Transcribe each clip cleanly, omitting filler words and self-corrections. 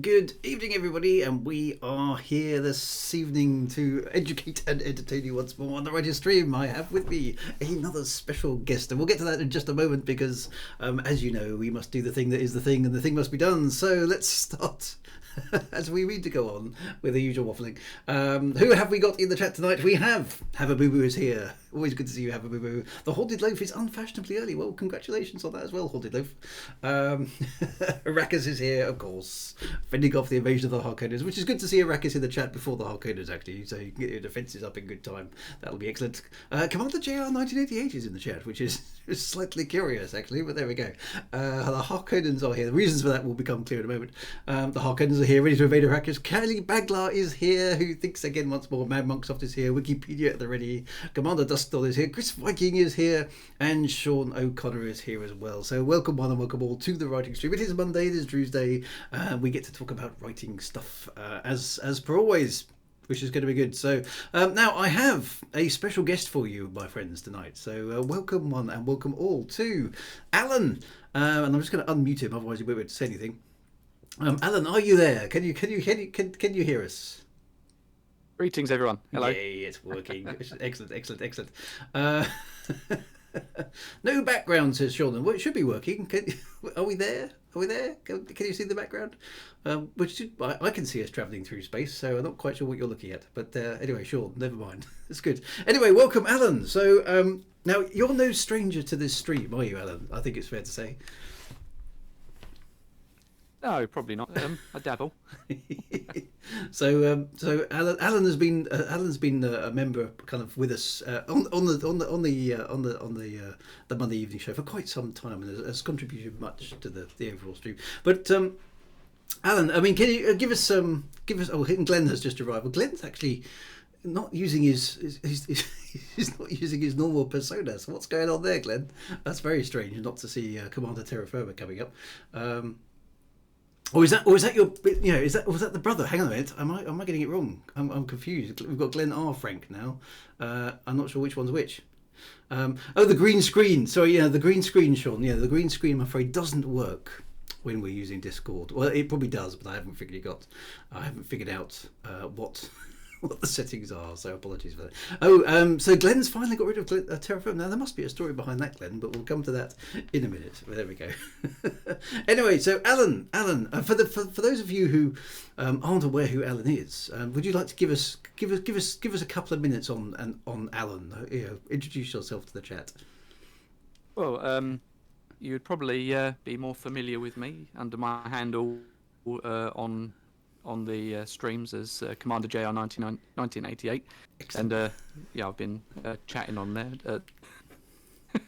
Good evening, everybody, and we are here this evening to educate and entertain you once more on the radio stream. I have with me another special guest, and we'll get to that in just a moment because, as you know, we must do the thing that is the thing, and the thing must be done. So let's start. As we need to go on with the usual waffling. Who have we got in the chat tonight? We have Hababubu is here. Always good to see you, Hababubu. The Haunted Loaf is unfashionably early. Well, congratulations on that as well, Haunted Loaf. Arrakis is here, of course, fending off the invasion of the Harkonnens, which is good to see Arrakis in the chat before the Harkonnens, actually, so you can get your defences up in good time. That'll be excellent. Commander JR 1988 is in the chat, which is slightly curious, actually, but there we go. The Harkonnens are here. The reasons for that will become clear in a moment. The Harkonnens are here, ready to invade Arrakis. Kelly Baglar is here, who thinks again once more. Mad Monksoft is here. Wikipedia at the ready. Commander Dustdoll is here. Chris Viking is here. And Sean O'Connor is here as well. So welcome one and welcome all to the writing stream. It is Monday, it is Tuesday. We get to talk about writing stuff as per always, which is going to be good. So now I have a special guest for you, my friends, tonight. So welcome one and welcome all to Alan. And I'm just going to unmute him, otherwise he won't be able to say anything. Alan, are you there? Can you hear us? Greetings, everyone. Hello. Yay, it's working. Excellent. No background, says Sean. Well, it should be working. Are we there? Can you see the background? I can see us travelling through space, so I'm not quite sure what you're looking at. But anyway, Sean, never mind. It's good. Anyway, welcome, Alan. So now you're no stranger to this stream, are you, Alan? I think it's fair to say. No, probably not. I dabble. So Alan has been a member kind of with us on the Monday evening show for quite some time and has contributed much to the overall stream. But Alan, I mean, can you give us? Oh, Glenn has just arrived. Well, Glenn's actually not using he's not using his normal persona. So what's going on there, Glenn? That's very strange not to see Commander Terra Firma coming up. Or is that your, was that the brother? Hang on a minute, am I getting it wrong? I'm confused. We've got Glenn R. Frank now. I'm not sure which one's which. The green screen. Sorry, the green screen, Sean. Yeah, the green screen, I'm afraid, doesn't work when we're using Discord. Well, it probably does, but I haven't figured out what the settings are, so apologies for that. So Glenn's finally got rid of Terraform. Now there must be a story behind that, Glenn, but we'll come to that in a minute. There we go. Anyway, so Alan, for those of you who aren't aware who Alan is, would you like to give us a couple of minutes on Alan? Introduce yourself to the chat. Well, you would probably be more familiar with me under my handle on the streams as Commander JR 1988, and I've been chatting on there.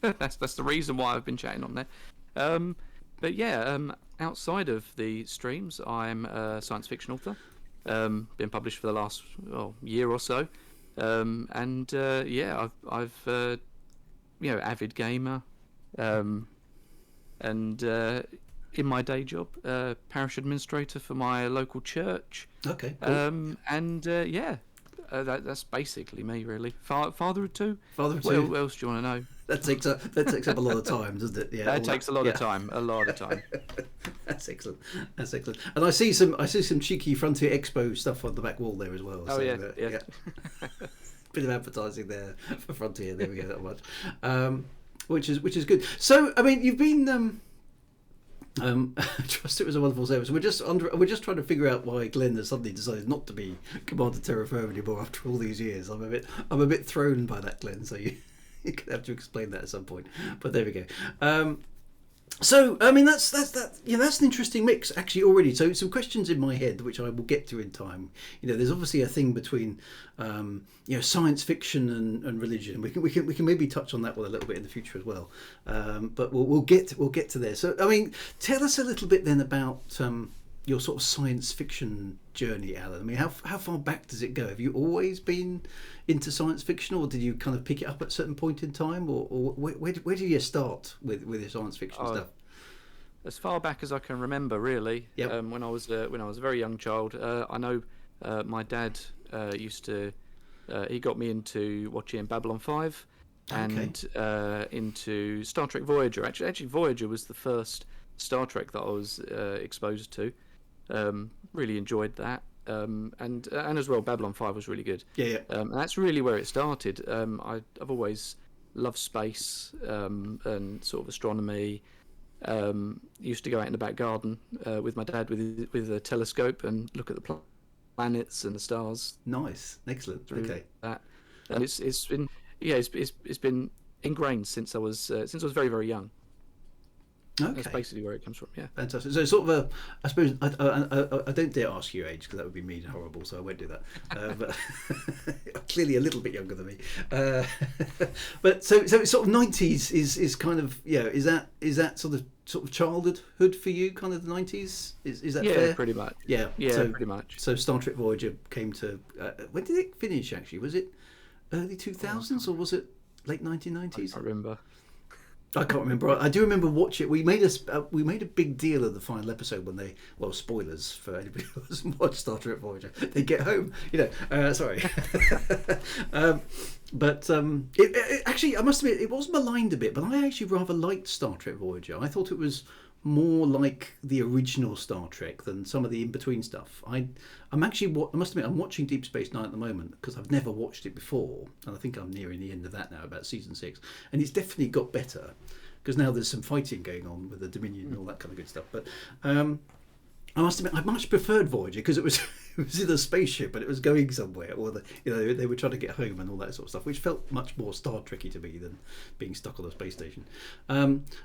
That's the reason why I've been chatting on there. But yeah, outside of the streams, I'm a science fiction author. Been published for the last year or so, and I've avid gamer, and in my day job, parish administrator for my local church. Okay. Cool. That's basically me, really. Father of two. Father of two. What else do you want to know? That takes up a lot of time, doesn't it? Yeah. That takes a lot of time. A lot of time. That's excellent. And I see some cheeky Frontier Expo stuff on the back wall there as well. Oh, so, yeah. Bit of advertising there for Frontier. There we go. That much, which is good. So I mean, you've been. Trust it was a wonderful service. We're just trying to figure out why Glenn has suddenly decided not to be Commander Terra Firma anymore after all these years. I'm a bit thrown by that, Glenn. So you're gonna have to explain that at some point. But there we go. So I mean that's an interesting mix actually already. So some questions in my head which I will get to in time. There's obviously a thing between science fiction and religion. We can maybe touch on that one a little bit in the future as well. But we'll get to there. So I mean, tell us a little bit then about your sort of science fiction journey, Alan. I mean, how far back does it go? Have you always been into science fiction, or did you kind of pick it up at a certain point in time, or where do you start with your science fiction stuff? As far back as I can remember, really. Yep. When I was a very young child, I know my dad used to. He got me into watching Babylon 5 and into Star Trek Voyager. Actually, Voyager was the first Star Trek that I was exposed to. Really enjoyed that. And as well, Babylon 5 was really good. Yeah. And that's really where it started. I've always loved space and sort of astronomy. Used to go out in the back garden with my dad with a telescope and look at the planets and the stars. Nice, excellent. Okay. That. And it's been ingrained since I was very, very young. Okay. That's basically where it comes from. Yeah. Fantastic. So sort of I suppose I don't dare ask your age because that would be mean and horrible. So I won't do that. But clearly a little bit younger than me. But so it's sort of 90s is kind of is that sort of childhood for you? Kind of the 90s. Is that fair? Yeah, pretty much. Yeah. Yeah, so, pretty much. So Star Trek Voyager came to when did it finish? Actually, was it early 2000s or was it late 1990s? I remember. I can't remember. I do remember watching it. We made a big deal of the final episode when they, well, spoilers for anybody who hasn't watched Star Trek Voyager. They get home, sorry. But it actually, I must admit, it was maligned a bit, but I actually rather liked Star Trek Voyager. I thought it was more like the original Star Trek than some of the in-between stuff. I must admit, I'm watching Deep Space Nine at the moment because I've never watched it before, and I think I'm nearing the end of that now, about season 6, and it's definitely got better because now there's some fighting going on with the Dominion and all that kind of good stuff. But I must admit, I much preferred Voyager because it was in a spaceship and it was going somewhere, or they were trying to get home and all that sort of stuff, which felt much more Star Trekky to me than being stuck on a space station.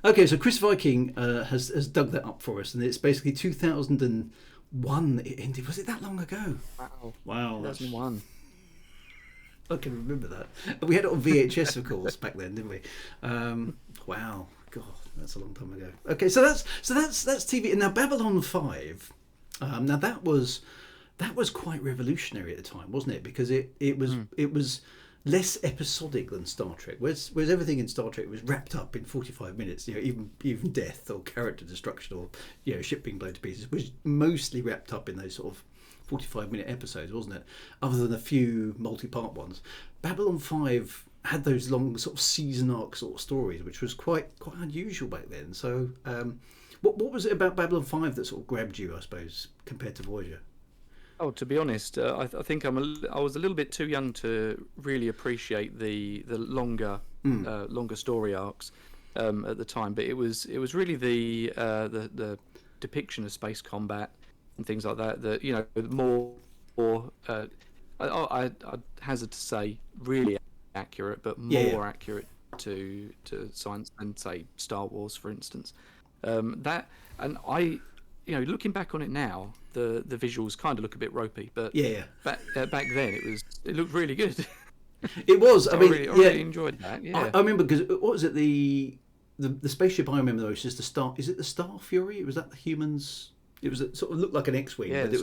Okay, so Chris Viking has dug that up for us, and it's basically 2001 it ended. Was it that long ago? Wow. 2001. I can remember that. We had it on VHS, of course, back then, didn't we? Wow, God, that's a long time ago. Okay, so that's TV. And now Babylon 5. Now that was quite revolutionary at the time, wasn't it? Because it was less episodic than Star Trek. Whereas everything in Star Trek was wrapped up in 45 minutes. Even death or character destruction or ship being blown to pieces was mostly wrapped up in those sort of 45-minute episodes, wasn't it? Other than a few multi-part ones. Babylon 5 had those long sort of season arc sort of stories, which was quite unusual back then. So what was it about Babylon 5 that sort of grabbed you, I suppose, compared to Voyager? Oh, to be honest, I think I was a little bit too young to really appreciate the longer story arcs at the time. But it was really the depiction of space combat and things like that. More I hazard to say really accurate, but more accurate to science than say Star Wars, for instance. That, and I, looking back on it now, the visuals kind of look a bit ropey, but back then it looked really good. It was. I really enjoyed that. Yeah, I remember because what was it? The spaceship I remember though is just the Star. Is it the Star Fury? Was that the humans? It was sort of looked like an X-wing, but it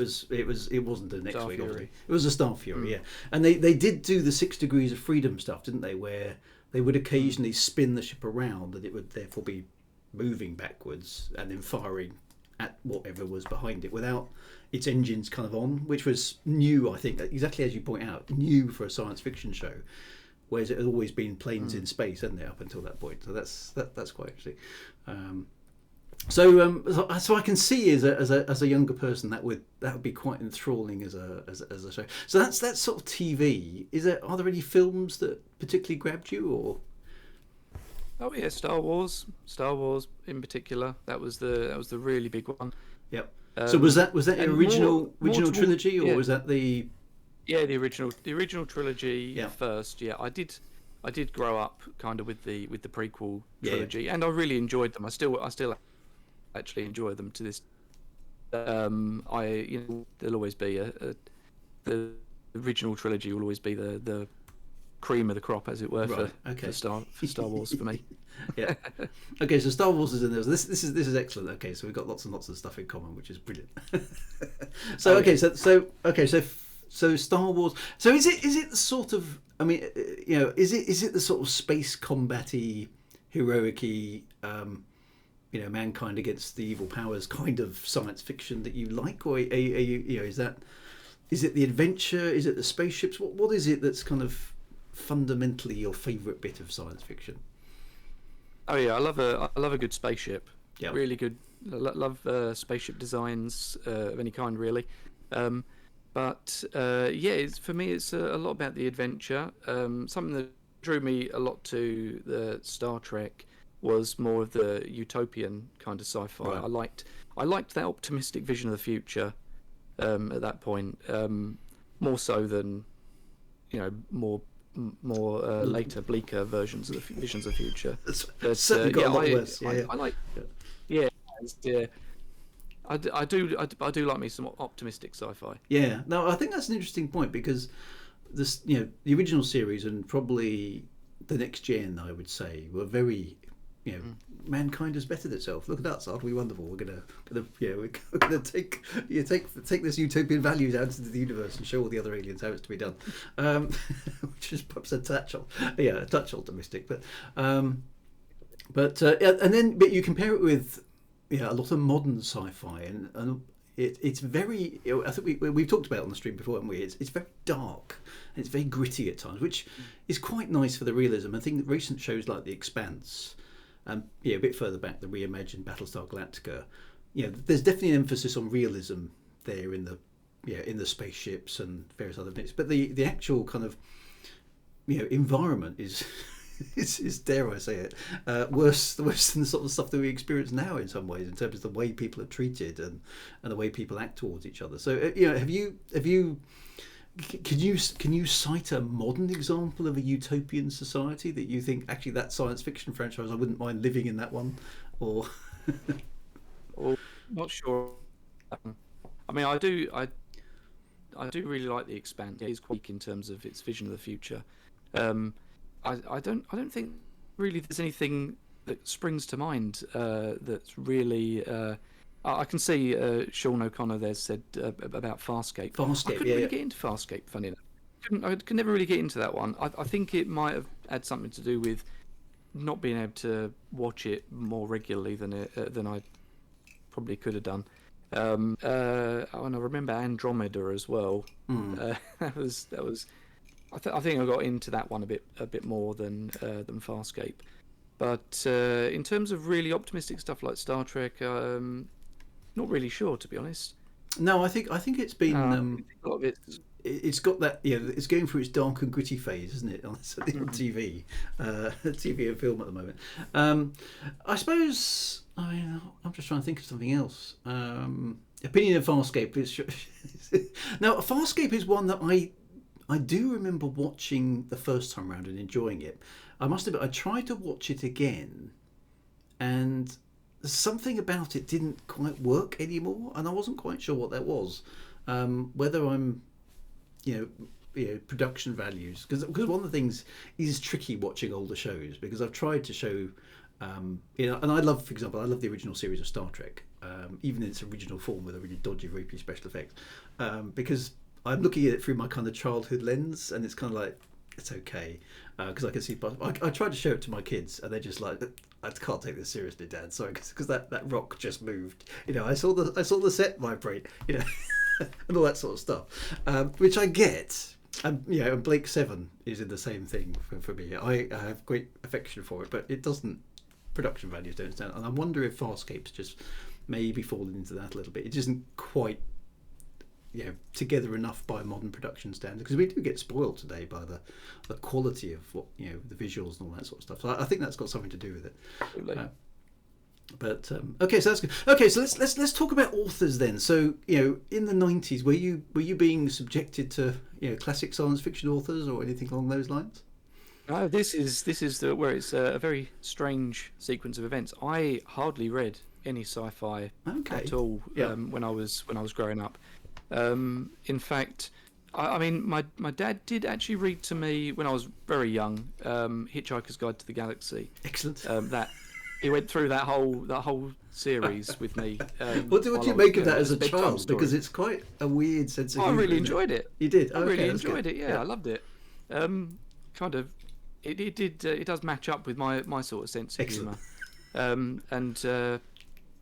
wasn't an X-wing. Obviously, it was a Star Fury. Yeah, and they did do the 6 degrees of freedom stuff, didn't they? Where they would occasionally spin the ship around, and it would therefore be moving backwards and then firing at whatever was behind it without its engines kind of on, which was new, I think, exactly as you point out, new for a science fiction show, whereas it had always been planes in space, hadn't it, up until that point. So that's quite interesting. So I can see as a younger person that would be quite enthralling as a show. So that's sort of TV. Are there any films that particularly grabbed you, or? Oh yeah, Star Wars in particular. That was the really big one. Yep. So was that the original trilogy, or was that the? Yeah, the original trilogy first. Yeah, I did grow up kind of with the prequel trilogy, and I really enjoyed them. I still actually enjoy them to this. There'll always be the original trilogy will always be the cream of the crop, as it were, for Star Wars for me. Yeah. Okay, so Star Wars is in there. This is excellent. Okay, so we've got lots and lots of stuff in common, which is brilliant. So Star Wars. So is it the sort of? I mean, is it the sort of space combat-y, heroic-y, mankind against the evil powers kind of science fiction that you like, or are you is it the adventure? Is it the spaceships? What is it that's kind of fundamentally your favourite bit of science fiction? Oh yeah, I love a good spaceship. Yep. Really good love spaceship designs of any kind, really. But yeah, for me, it's a lot about the adventure. Something that drew me a lot to the Star Trek was more of the utopian kind of sci-fi. Right. I liked that optimistic vision of the future at that point, more so than more later, bleaker visions of the visions of the future. But, certainly got a lot worse. I like. Yeah, yeah. I do like me some optimistic sci-fi. Yeah. No, I think that's an interesting point because this, the original series and probably the next gen, I would say, were very, mankind has bettered itself. Look at us, aren't we wonderful? We're gonna take this utopian values out into the universe and show all the other aliens how it's to be done, which is perhaps a touch optimistic, but and then you compare it with a lot of modern sci-fi and it's very. I think we've talked about it on the stream before, haven't we? It's very dark and it's very gritty at times, which is quite nice for the realism. I think that recent shows like The Expanse, and a bit further back, the Re-Emergence Battlestar Galactica, there's definitely an emphasis on realism there in the spaceships and various other bits. But the actual kind of environment is dare I say it, worse than the sort of stuff that we experience now in some ways in terms of the way people are treated and the way people act towards each other. So can you cite a modern example of a utopian society that you think actually that science fiction franchise I wouldn't mind living in that one, or? Well, not sure. I mean, I do really like The Expanse. It's quite weak in terms of its vision of the future. I don't think really there's anything that springs to mind that's really. I can see Sean O'Connor there said about Farscape. I couldn't really get into Farscape, funny enough. I could never really get into that one. I think it might have had something to do with not being able to watch it more regularly than I probably could have done. And I remember Andromeda as well. That was. I think I got into that one a bit more than Farscape. But in terms of really optimistic stuff like Star Trek, not really sure, to be honest. No, I think it's been a lot of it's got that it's going through its dark and gritty phase, isn't it? On TV, TV and film at the moment. I suppose. I mean, I'm just trying to think of something else. Opinion of Farscape is now Farscape is one that I do remember watching the first time round and enjoying it. I must admit, I tried to watch it again, and something about it didn't quite work anymore, and I wasn't quite sure what that was. Whether I'm, production values, because one of the things is tricky watching older shows, because I've tried to show, and I love, for example, I love the original series of Star Trek, even in its original form with a really dodgy, ropey special effects, because I'm looking at it through my kind of childhood lens, and it's kind of like, it's okay, because I can see. I tried to show it to my kids, and they're just like, I can't take this seriously, Dad. Sorry, because that rock just moved. I saw the set vibrate, and all that sort of stuff, which I get. And Blake 7 is in the same thing for me. I have great affection for it, but it doesn't. Production values don't stand, and I wonder if Farscape's just maybe fallen into that a little bit. It isn't quite. Together enough by modern production standards, because we do get spoiled today by the quality of what the visuals and all that sort of stuff. So I think that's got something to do with it. But okay, so that's good. Okay, so let's talk about authors then. So in the 90s, were you being subjected to classic science fiction authors or anything along those lines? No, this is where it's a very strange sequence of events. I hardly read any sci-fi at all when I was growing up. In fact, I mean, my dad did actually read to me when I was very young, Hitchhiker's Guide to the Galaxy. Excellent. That he went through that whole series with me. What do you make of that as a child? Because it's quite a weird sense of humor. I really enjoyed it. You did? I really enjoyed it. Yeah, I loved it. Kind of, it does match up with my sort of sense of humour. And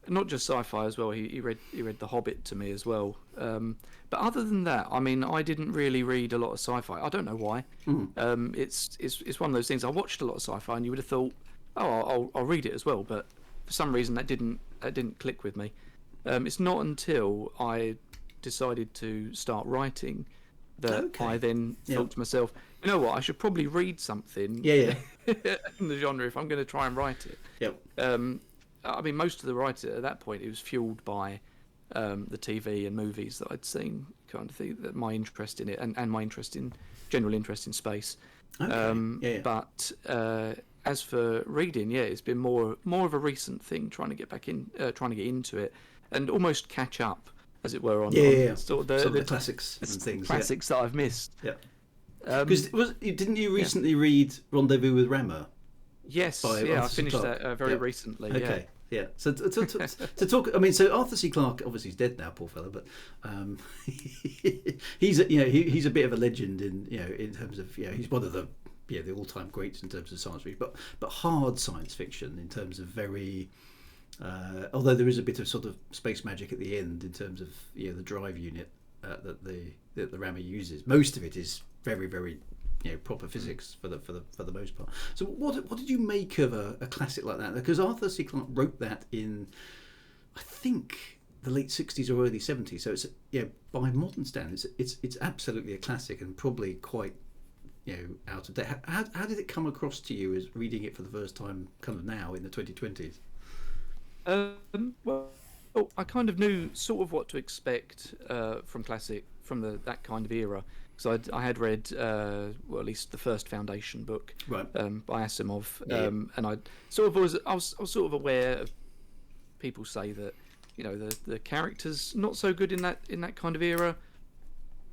not just sci-fi as well. He read The Hobbit to me as well. But other than that, I mean, I didn't really read a lot of sci-fi. I don't know why. It's one of those things. I watched a lot of sci-fi, and you would have thought, oh, I'll read it as well. But for some reason that didn't click with me. It's not until I decided to start writing that I then thought to myself, you know what, I should probably read something in the genre if I'm going to try and write it. I mean, most of the writing at that point, it was fueled by the TV and movies that I'd seen, kind of thing, that my interest in it and my general interest in space. But as for reading, it's been more of a recent thing, trying to get into it and almost catch up, as it were, on sort of the classics and things. Classics that I've missed. Because didn't you recently read Rendezvous with Rama? Yes, I finished that very recently. Okay. Yeah. So to talk, I mean, so Arthur C. Clarke obviously he's dead now, poor fellow, but he's a bit of a legend in terms of he's one of the all-time greats in terms of science fiction, but hard science fiction in terms of very. Although there is a bit of sort of space magic at the end in terms of the drive unit that the Rama uses. Most of it is very, very proper physics for the most part. So what did you make of a classic like that? Because Arthur C. Clarke wrote that in, I think, the late 60s or early 70s. So it's by modern standards, it's absolutely a classic and probably quite out of date. How did it come across to you as reading it for the first time, kind of now in the 2020s? Well, I kind of knew sort of what to expect from that kind of era, because I had read at least the first Foundation book by Asimov, and I was sort of aware of people say that the characters not so good in that kind of era,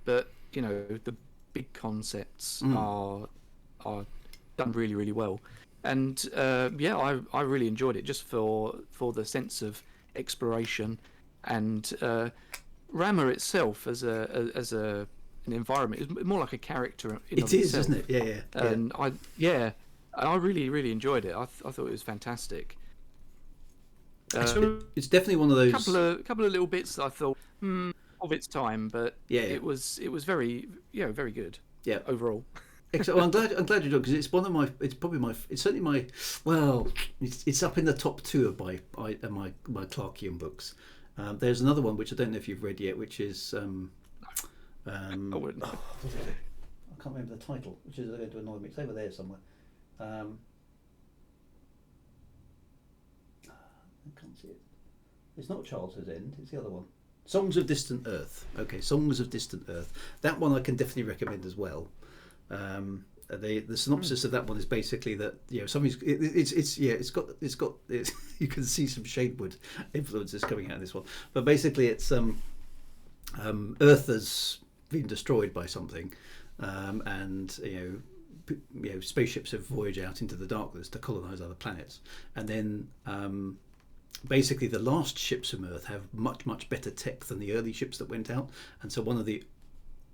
but the big concepts are done really, really well. And I really enjoyed it just for the sense of exploration, and Rama itself as an environment is more like a character in it is, isn't it? Yeah. And I really, really enjoyed it. I thought it was fantastic. It's definitely one of those couple of little bits that I thought of its time, but it was very very good. Yeah, overall. Excellent. Well, I'm glad you did, because it's one of my. It's probably my. It's certainly my. Well, it's up in the top 2 of my Clarkian books. There's another one which I don't know if you've read yet, which is. I wouldn't. I can't remember the title, which is going to annoy me. It's over there somewhere. I can't see it. It's not Childhood's End. It's the other one. Songs of Distant Earth. Okay, Songs of Distant Earth. That one I can definitely recommend as well. The synopsis of that one is basically that somebody's it's got you can see some Shadewood influences coming out of this one, but basically it's Earth has been destroyed by something, and spaceships have voyaged out into the darkness to colonize other planets, and then basically the last ships from Earth have much better tech than the early ships that went out, and so one of the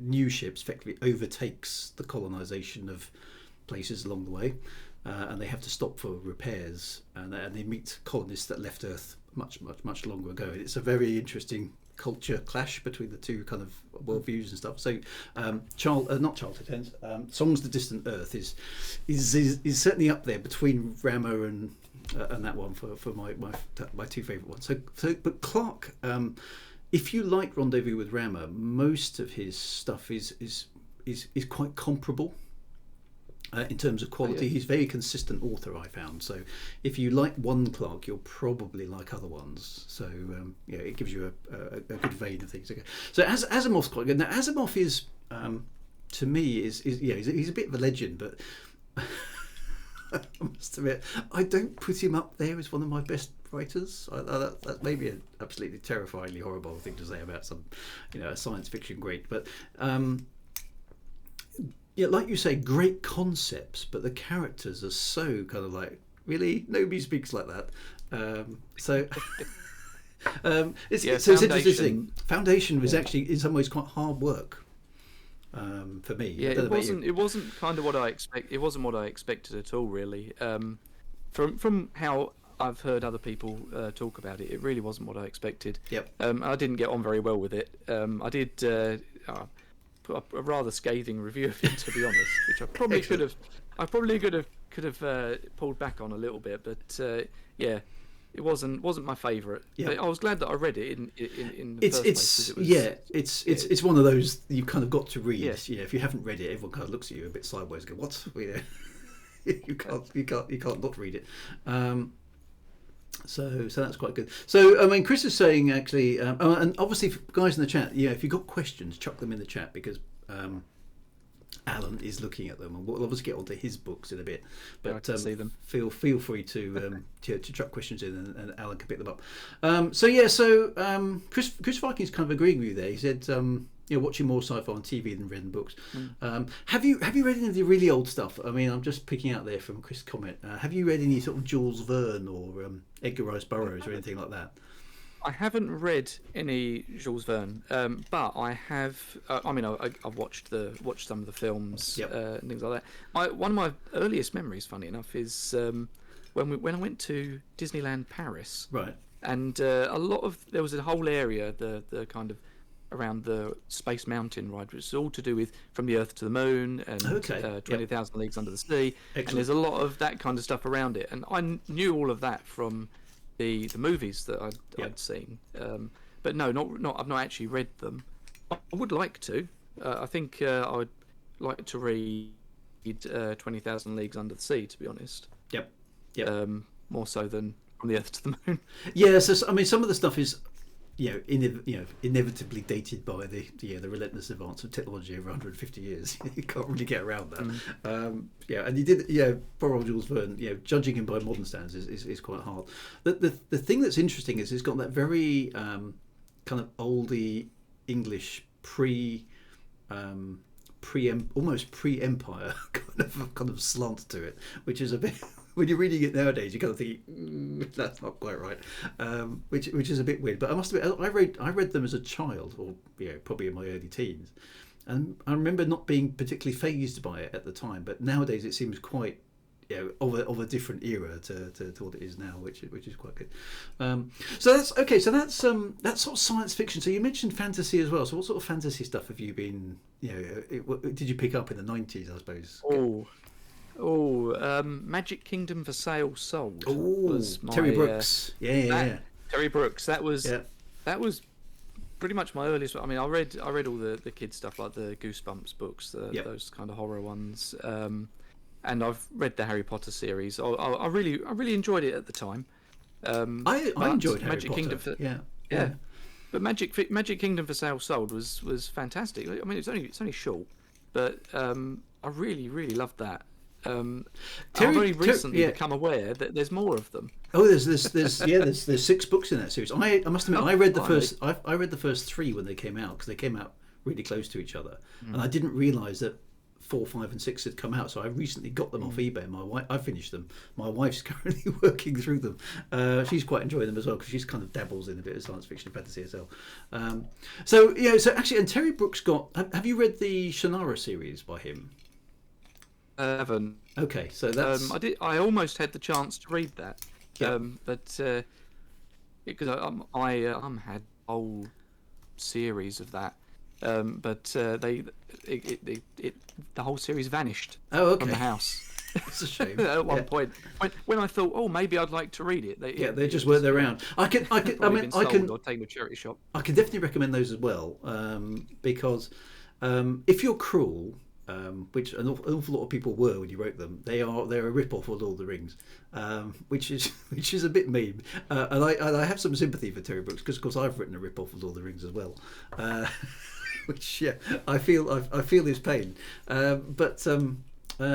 new ships effectively overtakes the colonization of places along the way, and they have to stop for repairs, and they meet colonists that left Earth much longer ago. It's a very interesting culture clash between the two kind of worldviews and stuff. So not Childhood Ends, Songs of the Distant Earth is certainly up there between Rama and that one for my two favorite ones. So but Clarke, if you like Rendezvous with Rama, most of his stuff is quite comparable in terms of quality. He's a very consistent author, I found. So if you like one Clarke, you'll probably like other ones. So it gives you a good vein of things. Okay. So Asimov's quite good. Now Asimov is, to me, he's a bit of a legend, but I must admit, I don't put him up there as one of my best writers. That may be an absolutely terrifyingly horrible thing to say about some, a science fiction great. But like you say, great concepts, but the characters are so kind of like, really, nobody speaks like that. It's interesting. Foundation was actually in some ways quite hard work. For me, it wasn't kind of what I expect. It wasn't what I expected at all, really. From how I've heard other people talk about it, it really wasn't what I expected. I didn't get on very well with it. I did put up a rather scathing review of it, to be honest, which I probably could have pulled back on a little bit. But wasn't my favourite. Yeah. But I was glad that I read it in the first place. It's one of those you've kind of got to read. Yeah. You know, if you haven't read it, everyone kind of looks at you a bit sideways and go, "What?" You know, you can't not read it. So that's quite good. So I mean, Chris is saying actually, and obviously, guys in the chat, if you've got questions, chuck them in the chat because Alan is looking at them, and we'll obviously get onto his books in a bit. But I can see them. Feel free to chuck questions in, and Alan can pick them up. Chris Viking's kind of agreeing with you there. He said, watching more sci-fi on TV than reading books. Have you read any of the really old stuff? I mean, I'm just picking out there from Chris' comment. Have you read any sort of Jules Verne or Edgar Rice Burroughs or anything like that? I haven't read any Jules Verne, but I have. I've watched some of the films and things like that. One of my earliest memories, funny enough, is when I went to Disneyland Paris. Right. And there was a whole area, the kind of around the Space Mountain ride, which is all to do with From the Earth to the Moon and 20,000 Leagues Under the Sea. Excellent. And there's a lot of that kind of stuff around it, and I knew all of that from the movies that I'd seen, but no, I've not actually read them. I would like to. I think I would like to read 20,000 Leagues Under the Sea, to be honest. Yep. More so than From the Earth to the Moon. Yeah. So I mean, some of the stuff is inevitably dated by the relentless advance of technology over 150 years. You can't really get around that. And he did. Poor old Jules Verne. Judging him by modern standards is quite hard. The thing that's interesting is he's got that very kind of oldie English almost pre-empire kind of slant to it, which is a bit. When you're reading it nowadays, you kind of think that's not quite right, which is a bit weird. But I must admit, I read them as a child, or probably in my early teens, and I remember not being particularly fazed by it at the time. But nowadays, it seems quite of a different era to what it is now, which is quite good. So that's okay. So that's sort of science fiction. So you mentioned fantasy as well. So what sort of fantasy stuff have you been? Did you pick up in the 90s? I suppose. Magic Kingdom for Sale Sold. Was my, Terry Brooks. Terry Brooks. That was pretty much my earliest. I mean, I read all the kids stuff like the Goosebumps books, those kind of horror ones, and I've read the Harry Potter series. I really enjoyed it at the time. I enjoyed Harry Magic Potter. Kingdom but Magic Kingdom for Sale Sold was fantastic. I mean, it's only short, but I really loved that. I've only recently become aware that there's more of them. Oh, there's 6 books in that series. I must admit, I read the first 3 when they came out, because they came out really close to each other, and I didn't realise that 4, 5, and 6 had come out. So I recently got them off eBay. I finished them. My wife's currently working through them. She's quite enjoying them as well, because she's kind of dabbles in a bit of science fiction and fantasy herself. So actually, and Terry Brooks have you read the Shannara series by him? I haven't. Okay, so that's. I almost had the chance to read that, but because I had a whole series of that, but the whole series vanished from the house. It's a shame. At one point, when I thought, maybe I'd like to read it, they just weren't around. I can or taken to a charity shop. I can definitely recommend those as well, because if you're cruel. Which an awful lot of people were when you wrote them. They're a rip-off of Lord of the Rings, which is a bit mean. And I have some sympathy for Terry Brooks, because of course I've written a rip-off of Lord of the Rings as well, which I feel his pain. But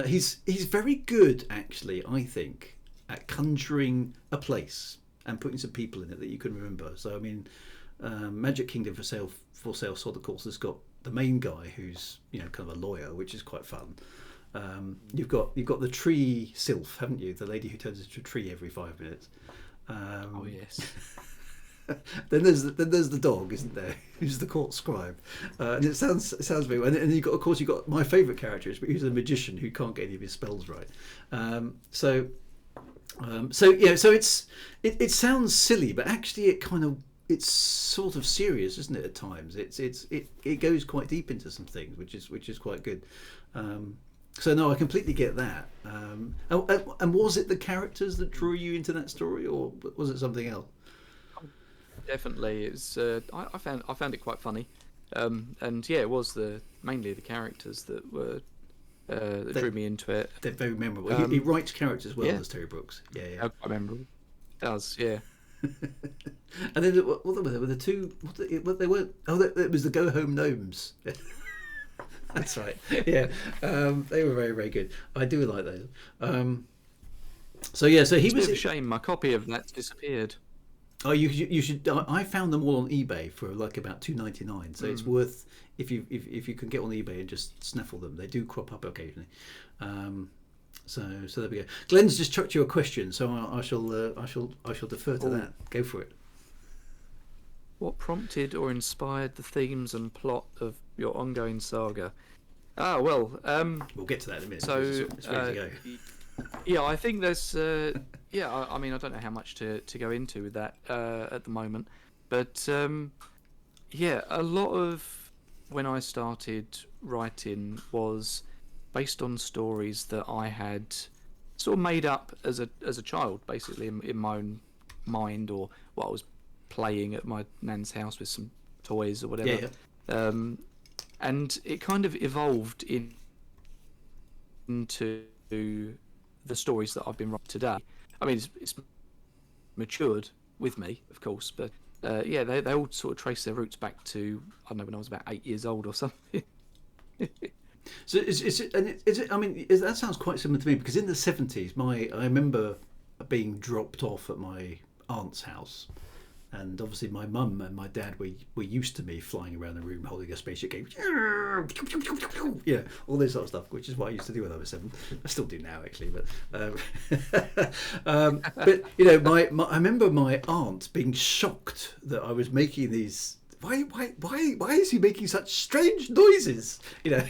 he's very good, actually, I think, at conjuring a place and putting some people in it that you can remember. So I mean, Magic Kingdom for Sale Sold, of course, has got the main guy who's kind of a lawyer, which is quite fun. You've got the tree sylph, haven't you? The lady who turns into a tree every 5 minutes. Yes. Then there's the dog, isn't there? Who's the court scribe? And it sounds very well. And you've got my favourite character is, but he's a magician who can't get any of his spells right. So it sounds silly, but actually it's sort of serious, isn't it? At times, it goes quite deep into some things, which is quite good. So no, I completely get that. And was it the characters that drew you into that story, or was it something else? Definitely, it's. I found it quite funny, and yeah, it was mainly the characters that were that They, drew me into it. they're very memorable. He writes characters well, Yeah, as Terry Brooks. Yeah, I quite remember. It does, yeah. And then what were the two? What they were? Oh, it was the Go Home Gnomes. That's right. Yeah, they were very, very good. I do like those. So yeah, so he It's a was. bit of a shame. My copy of that disappeared. Oh, you should. I found them all on eBay for like about $2.99. So it's worth if you can get on eBay and just snaffle them. They do crop up occasionally. So there we go. Glenn's just chucked you a question, so I shall defer to that. Go for it. What prompted or inspired the themes and plot of your ongoing saga? Ah, well, We'll get to that in a minute. so It's ready to go. yeah, I think there's yeah. I mean, I don't know how much to go into with that at the moment, but yeah, a lot of when I started writing was based on stories that I had sort of made up as a child, basically in my own mind, or what I was playing at my nan's house with some toys or whatever. Yeah. And it kind of evolved into the stories that I've been writing today. I mean, it's matured with me, of course, but yeah, they all sort of trace their roots back to, I don't know, when I was about 8 years old or something. So is it? I mean, that sounds quite similar to me, because in the '70s, I remember being dropped off at my aunt's house, and obviously my mum and my dad were used to me flying around the room holding a spaceship game, yeah, all this sort of stuff, which is what I used to do when I was 7. I still do now, actually, but but you know, I remember my aunt being shocked that I was making these. Why is he making such strange noises? You know.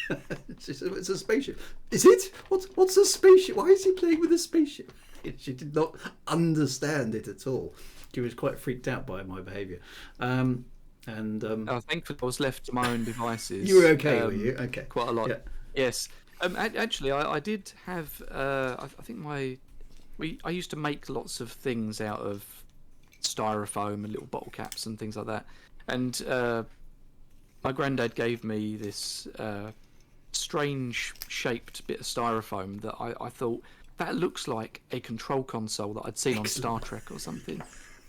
It's a spaceship. Is it? What's a spaceship? Why is he playing with a spaceship? She did not understand it at all. She was quite freaked out by my behaviour. Thankfully, I was left to my own devices. You were okay, were you? Okay. Quite a lot. Yeah. Yes. Actually, I did have. I think I used to make lots of things out of styrofoam and little bottle caps and things like that. And my granddad gave me this strange shaped bit of styrofoam that I thought, that looks like a control console that I'd seen on Star Trek or something.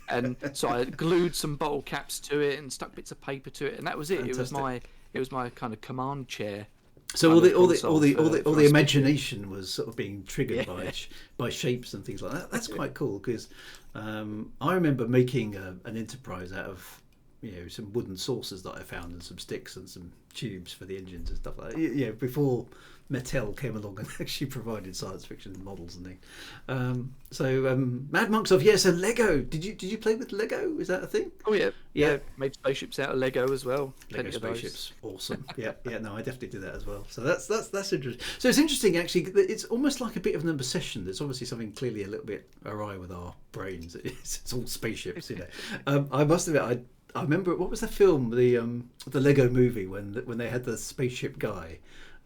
And so I glued some bottle caps to it and stuck bits of paper to it, and that was it. Fantastic. It was my kind of command chair. So all the imagination was sort of being triggered by shapes and things like that. That's quite cool, because I remember making an Enterprise out of, you know, some wooden saucers that I found and some sticks and some tubes for the engines and stuff like that. Yeah, before Mattel came along and actually provided science fiction models and things. Mad Monks of so Lego. Did you play with Lego? Is that a thing? Oh yeah. Made spaceships out of Lego as well. Lego spaceships, awesome. Yeah. No, I definitely do that as well. So that's interesting. So it's interesting, actually. It's almost like a bit of an obsession. There's obviously something clearly a little bit awry with our brains. It's all spaceships, you know. I must admit, I remember, what was the film, the Lego movie, when they had the spaceship guy.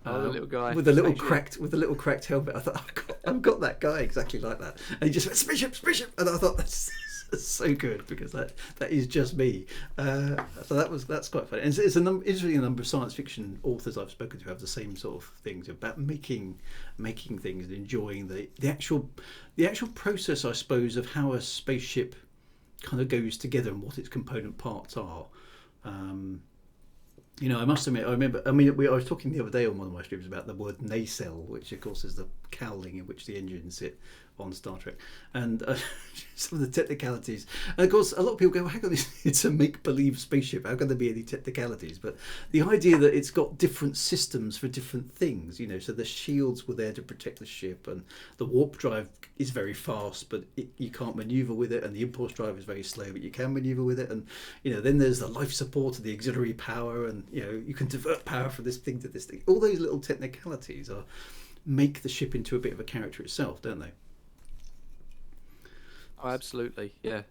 The little guy with the little cracked helmet. I thought, I've got that guy exactly like that, and he just went spaceship, and I thought that's so good, because that is just me. So that's quite funny. And it's interesting, a number of science fiction authors I've spoken to have the same sort of things about making things and enjoying the actual process, I suppose, of how a spaceship kind of goes together and what its component parts are. You know, I must admit, I was talking the other day on one of my streams about the word nacelle, which of course is the cowling in which the engines sit on Star Trek, and some of the technicalities. And of course, a lot of people go, well, hang on, it's a make-believe spaceship. How can there be any technicalities? But the idea that it's got different systems for different things, you know, so the shields were there to protect the ship, and the warp drive is very fast, but you can't maneuver with it, and the impulse drive is very slow, but you can maneuver with it, and you know, then there's the life support and the auxiliary power, and you know, you can divert power from this thing to this thing. All those little technicalities make the ship into a bit of a character itself, don't they? Oh, absolutely, yeah.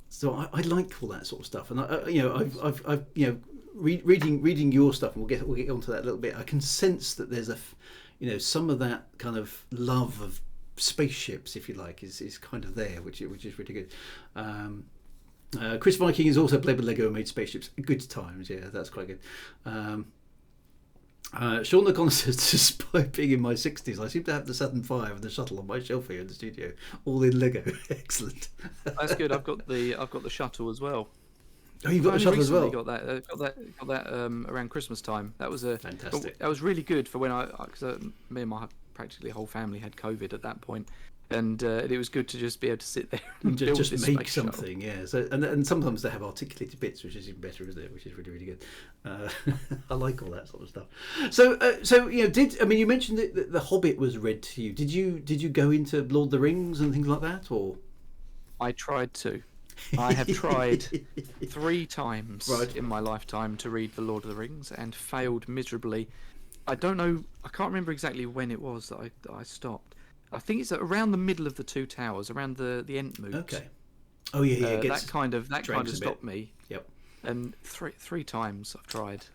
So I like all that sort of stuff, and I've reading your stuff, and we'll get onto that a little bit. I can sense that there's some of that kind of love of spaceships, if you like, is kind of there, which is really good. Chris Viking has also played with Lego and made spaceships. Good times, yeah, that's quite good. Sean O'Connor says, despite being in my 60s, I seem to have the Saturn V and the shuttle on my shelf here in the studio, all in Lego. Excellent. That's good. I've got the shuttle as well. Oh, you've got the shuttle as well. Got that around Christmas time. That was fantastic. That was really good for when because me and my practically whole family had COVID at that point, and it was good to just be able to sit there and just build make something. Shuttle. Yeah. So and sometimes they have articulated bits, which is even better, isn't it? Which is really, really good. I like all that sort of stuff. So you mentioned that the Hobbit was read to you. Did you go into Lord of the Rings and things like that, or? I tried to. I have tried 3 times in my lifetime to read The Lord of the Rings and failed miserably. I don't know. I can't remember exactly when it was that I stopped. I think it's around the middle of the Two Towers, around the Entmoot. Okay. Oh yeah. That kind of stopped me. Yep. And three times I've tried.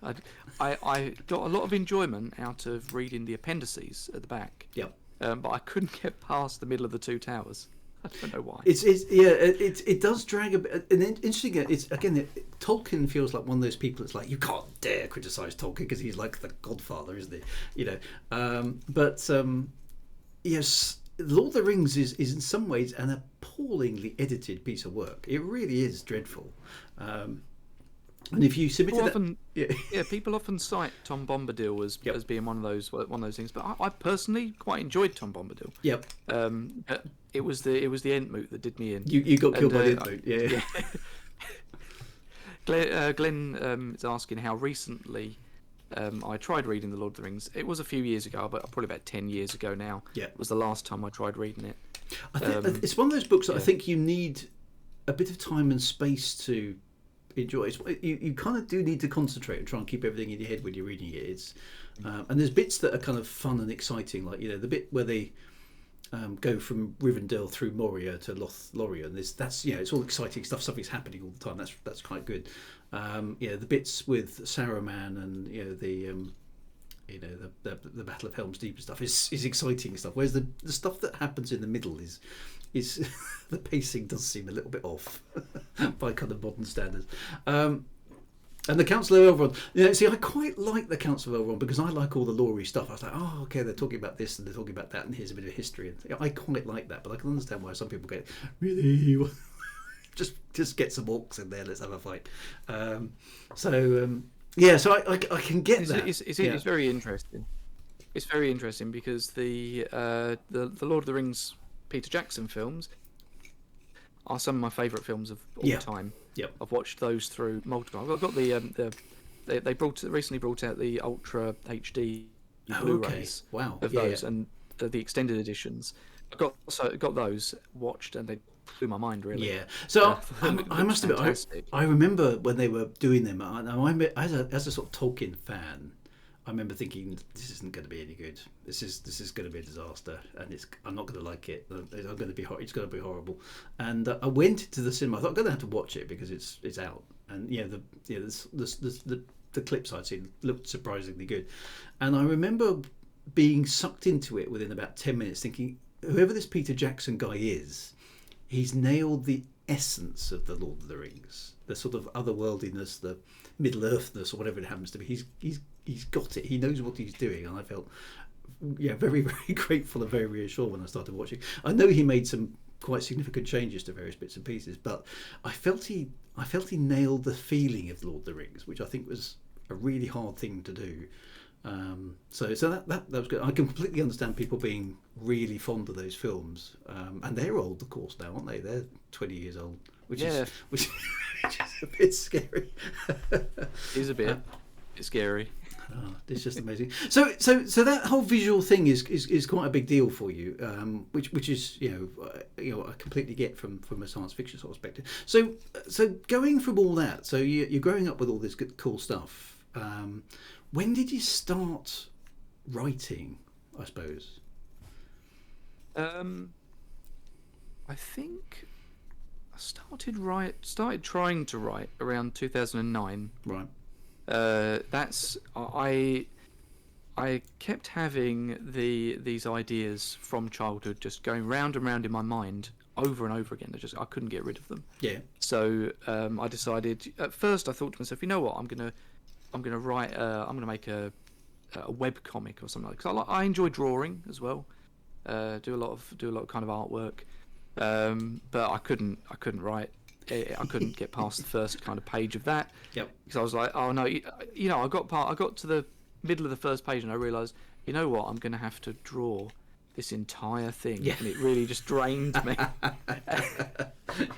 I got a lot of enjoyment out of reading the appendices at the back. Yep. But I couldn't get past the middle of the Two Towers. I don't know why. It does drag a bit. And interesting. It's again, Tolkien feels like one of those people. It's like you can't dare criticize Tolkien because he's like the Godfather, isn't he? Yes, Lord of the Rings is in some ways an appallingly edited piece of work. It really is dreadful. And if you submitted people often cite Tom Bombadil as being one of those things. But I personally quite enjoyed Tom Bombadil. Yep. But it was the Entmoot that did me in. You got killed by the Entmoot. Yeah. Glenn is asking how recently I tried reading The Lord of the Rings. It was a few years ago, but probably about 10 years ago now. Yeah. Was the last time I tried reading it. I think it's one of those books that I think you need a bit of time and space to enjoy. You kind of do need to concentrate and try and keep everything in your head when you're reading it. And there's bits that are kind of fun and exciting, like the bit where they go from Rivendell through Moria to Lothlorien. That's it's all exciting stuff. Something's happening all the time. That's quite good. The bits with Saruman and the Battle of Helm's Deep and stuff is exciting stuff. Whereas the stuff that happens in the middle is the pacing does seem a little bit off by kind of modern standards. And the Council of Elrond, I quite like the Council of Elrond because I like all the lore-y stuff. I was like, oh, okay, they're talking about this and they're talking about that, and here's a bit of history. And I quite like that, but I can understand why some people get really just get some orcs in there. Let's have a fight. So I can get that. It's very interesting. It's very interesting because the Lord of the Rings Peter Jackson films are some of my favourite films of all time. Yep. I've watched those through multiple. I've got they recently brought out the Ultra HD Blu-rays of those and the extended editions. I got those watched and they blew my mind really. Yeah. So I must admit, I remember when they were doing them. As a sort of Tolkien fan, I remember thinking this isn't going to be any good. This is going to be a disaster, and I'm not going to like it. It's going to be horrible. And I went to the cinema. I thought I'm going to have to watch it because it's out. And the clips I'd seen looked surprisingly good. And I remember being sucked into it within about 10 minutes, thinking whoever this Peter Jackson guy is, he's nailed the essence of the Lord of the Rings, the sort of otherworldliness, the Middle Earthness, or whatever it happens to be. He's got it. He knows what he's doing, and I felt very, very grateful and very reassured when I started watching. I know he made some quite significant changes to various bits and pieces, but I felt he nailed the feeling of Lord of the Rings, which I think was a really hard thing to do. So that was good. I can completely understand people being really fond of those films, and they're old, of course, now, aren't they? They're 20 years old, which is a bit scary. It is a bit scary. Oh, it's just amazing. So that whole visual thing is quite a big deal for you, which is I completely get from a science fiction sort of perspective. So going from all that, so you're growing up with all this good, cool stuff. When did you start writing, I suppose? I think I started trying to write around 2009. Right. That's I kept having these ideas from childhood just going round and round in my mind over and over again. I couldn't get rid of them. Yeah. So I decided. At first, I thought to myself, you know what, I'm gonna write. I'm gonna make a web comic or something like. Because I enjoy drawing as well. Do a lot of kind of artwork. But I couldn't write. I couldn't get past the first kind of page of that. Yep. Because I was like, oh no, you know, I got to the middle of the first page and I realised, you know what, I'm going to have to draw this entire thing, and it really just drained me.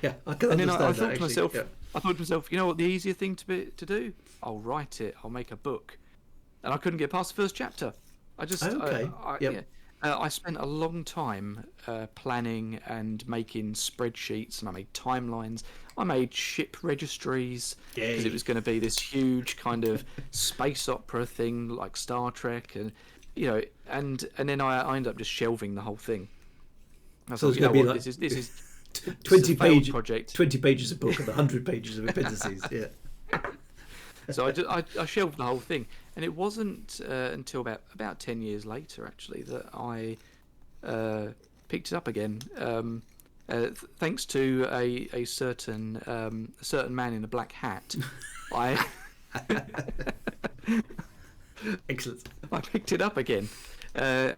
Yeah, I can and then understand I that, thought to actually. myself, Yeah. you know what, the easier thing to do, I'll write it, I'll make a book, and I couldn't get past the first chapter. I just Okay. Yep. yeah. I spent a long time planning and making spreadsheets, and I made timelines. I made ship registries because it was going to be this huge kind of space opera thing like Star Trek, and you know, and then I ended up just shelving the whole thing. I So thought, it's you know going to be what, like this is 20 failed project. 20 pages of book and 100 pages of appendices. Yeah. So I shelved the whole thing, and it wasn't until about 10 years later actually that I picked it up again. Thanks to a certain man in a black hat, I Excellent. I picked it up again. So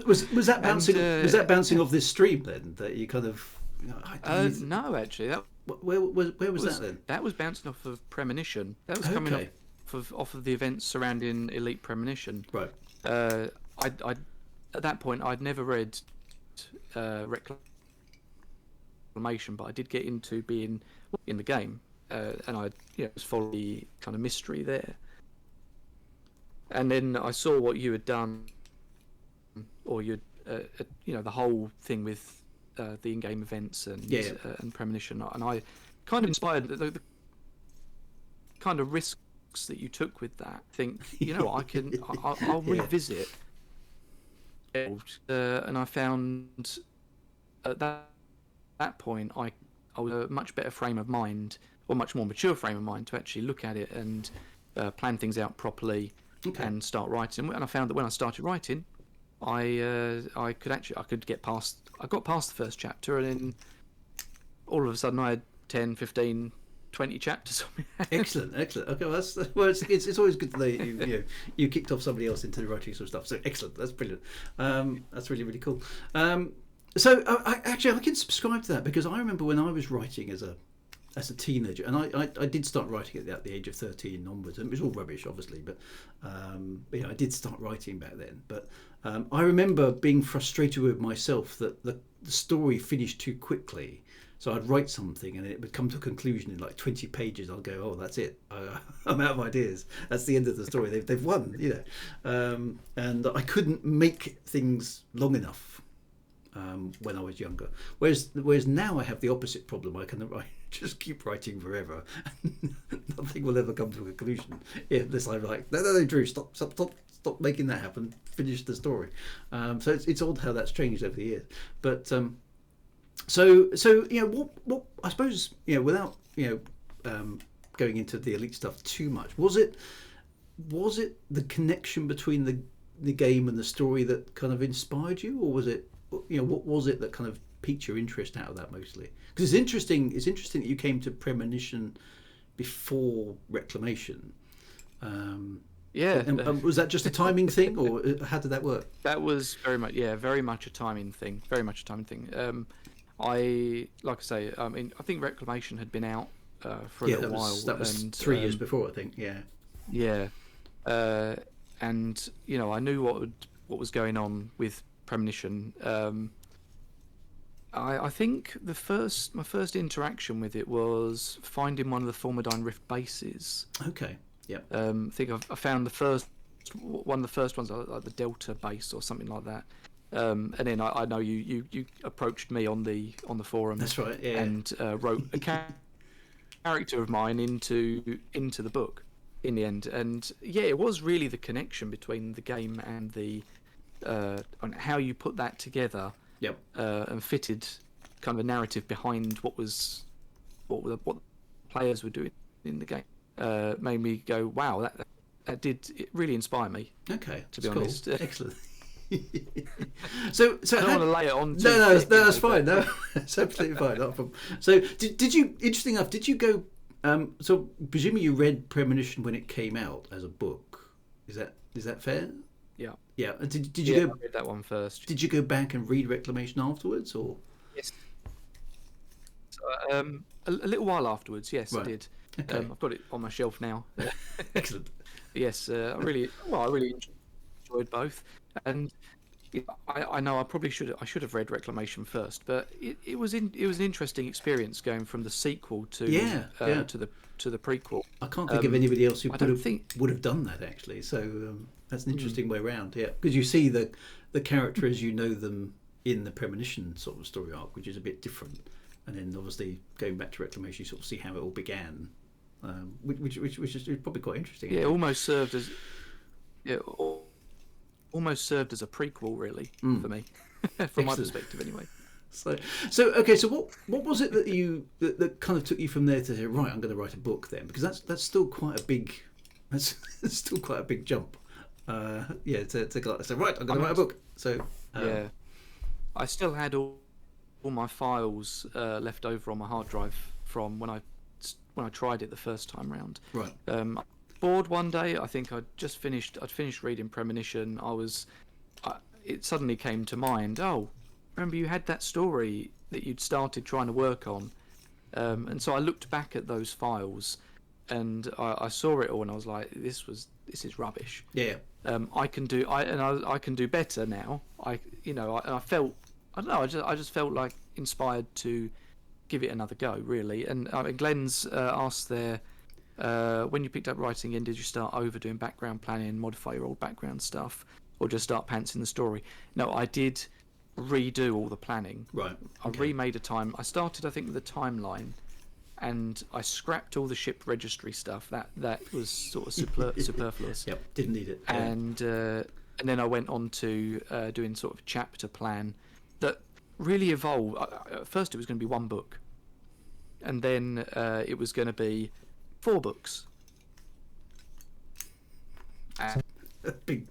was that bouncing? And, was that bouncing off this stream then? That you kind of. no, actually, Where was that then? that was bouncing off of Premonition. That was coming Okay. off of the events surrounding Elite Premonition. Right. I at that point I'd never read Reclamation, but I did get into being in the game, and I was following the kind of mystery there. And then I saw what you had done, or you'd the whole thing with the in-game events and and Premonition, and I kind of inspired the kind of risks that you took with that. Think, I'll revisit. And I found at that point I was a much better frame of mind, or much more mature frame of mind, to actually look at it and plan things out properly and start writing. And I found that when I started writing, I could get past. I got past the first chapter, and then all of a sudden I had 10, 15, 20 chapters on my hands. Excellent. Okay, well, it's always good to know you kicked off somebody else into the writing sort of stuff. So excellent, that's brilliant. That's really, really cool. So I can subscribe to that, because I remember when I was writing as a teenager, and I did start writing at the age of 13 onwards, and it was all rubbish, obviously, but I did start writing back then. But I remember being frustrated with myself that the story finished too quickly. So I'd write something and it would come to a conclusion in like 20 pages. I'll go, oh, that's it. I'm out of ideas. That's the end of the story. They've won, and I couldn't make things long enough when I was younger. Whereas now I have the opposite problem. I just keep writing forever. Nothing will ever come to a conclusion unless I'm like, no, Drew, stop making that happen. Finish the story. So it's odd how that's changed over the years. But so what I suppose, without going into the Elite stuff too much, was it the connection between the game and the story that kind of inspired you, or was it what was it that kind of piqued your interest out of that mostly? Because it's interesting that you came to Premonition before Reclamation. And was that just a timing thing, or how did that work? That was very much a timing thing. Very much a timing thing. I think Reclamation had been out for a little while. That was 3 years before, I think. Yeah. Yeah. And I knew what was going on with Premonition. I think my first interaction with it was finding one of the Formidine Rift bases. Okay. Yeah. I think I found one of the first ones, like the Delta base or something like that. And then I know you approached me on the forum. That's right. Yeah. And wrote a character of mine into the book in the end. And it was really the connection between the game and the on how you put that together. Yep. And fitted kind of a narrative behind what the players were doing in the game. made me go, wow, that did it really inspire me. Okay, to be cool. honest. Excellent. so I don't want to lay it on. No, that's fine. No, it's absolutely fine. Not a problem. So did you? Interesting enough, did you go? So presumably you read Premonition when it came out as a book. Is that fair? Yeah. Yeah. Did you go? I read that one first. Did you go back and read Reclamation afterwards, or? Yes. So, a little while afterwards, yes, right. I did. Okay. I've got it on my shelf now. Excellent. Yes, I really enjoyed both, and I know I should have read Reclamation first, but it was an interesting experience going from the sequel to to the prequel. I can't think of anybody else who would have done that actually. So that's an interesting way around. Yeah, because you see the character as you know them in the Premonition sort of story arc, which is a bit different, and then obviously going back to Reclamation, you sort of see how it all began, which is probably quite interesting. Yeah, it almost served as a prequel, really, for me, from my perspective, anyway. So okay. So what was it that kind of took you from there to say, right, I'm going to write a book then? Because that's still quite a big jump. To go say, right, I'm going to write a book. So yeah, I still had all my files left over on my hard drive from when I tried it the first time round. Right. Bored one day. I think I'd finished reading Premonition. It suddenly came to mind. Oh, remember you had that story that you'd started trying to work on, and so I looked back at those files, and I saw it all, and I was like, this is rubbish. Yeah. I can do better now. I felt, I don't know. I just felt like inspired to give it another go, really. And Glenn's asked there. When you picked up writing again, did you start overdoing background planning and modify your old background stuff, or just start pantsing the story? No, I did redo all the planning. Right. I remade I started, I think, with a timeline, and I scrapped all the ship registry stuff. That was sort of superfluous. Yep, didn't need it. And then I went on to doing sort of a chapter plan that really evolved. At first, it was going to be one book, and then it was going to be 4 books. Big.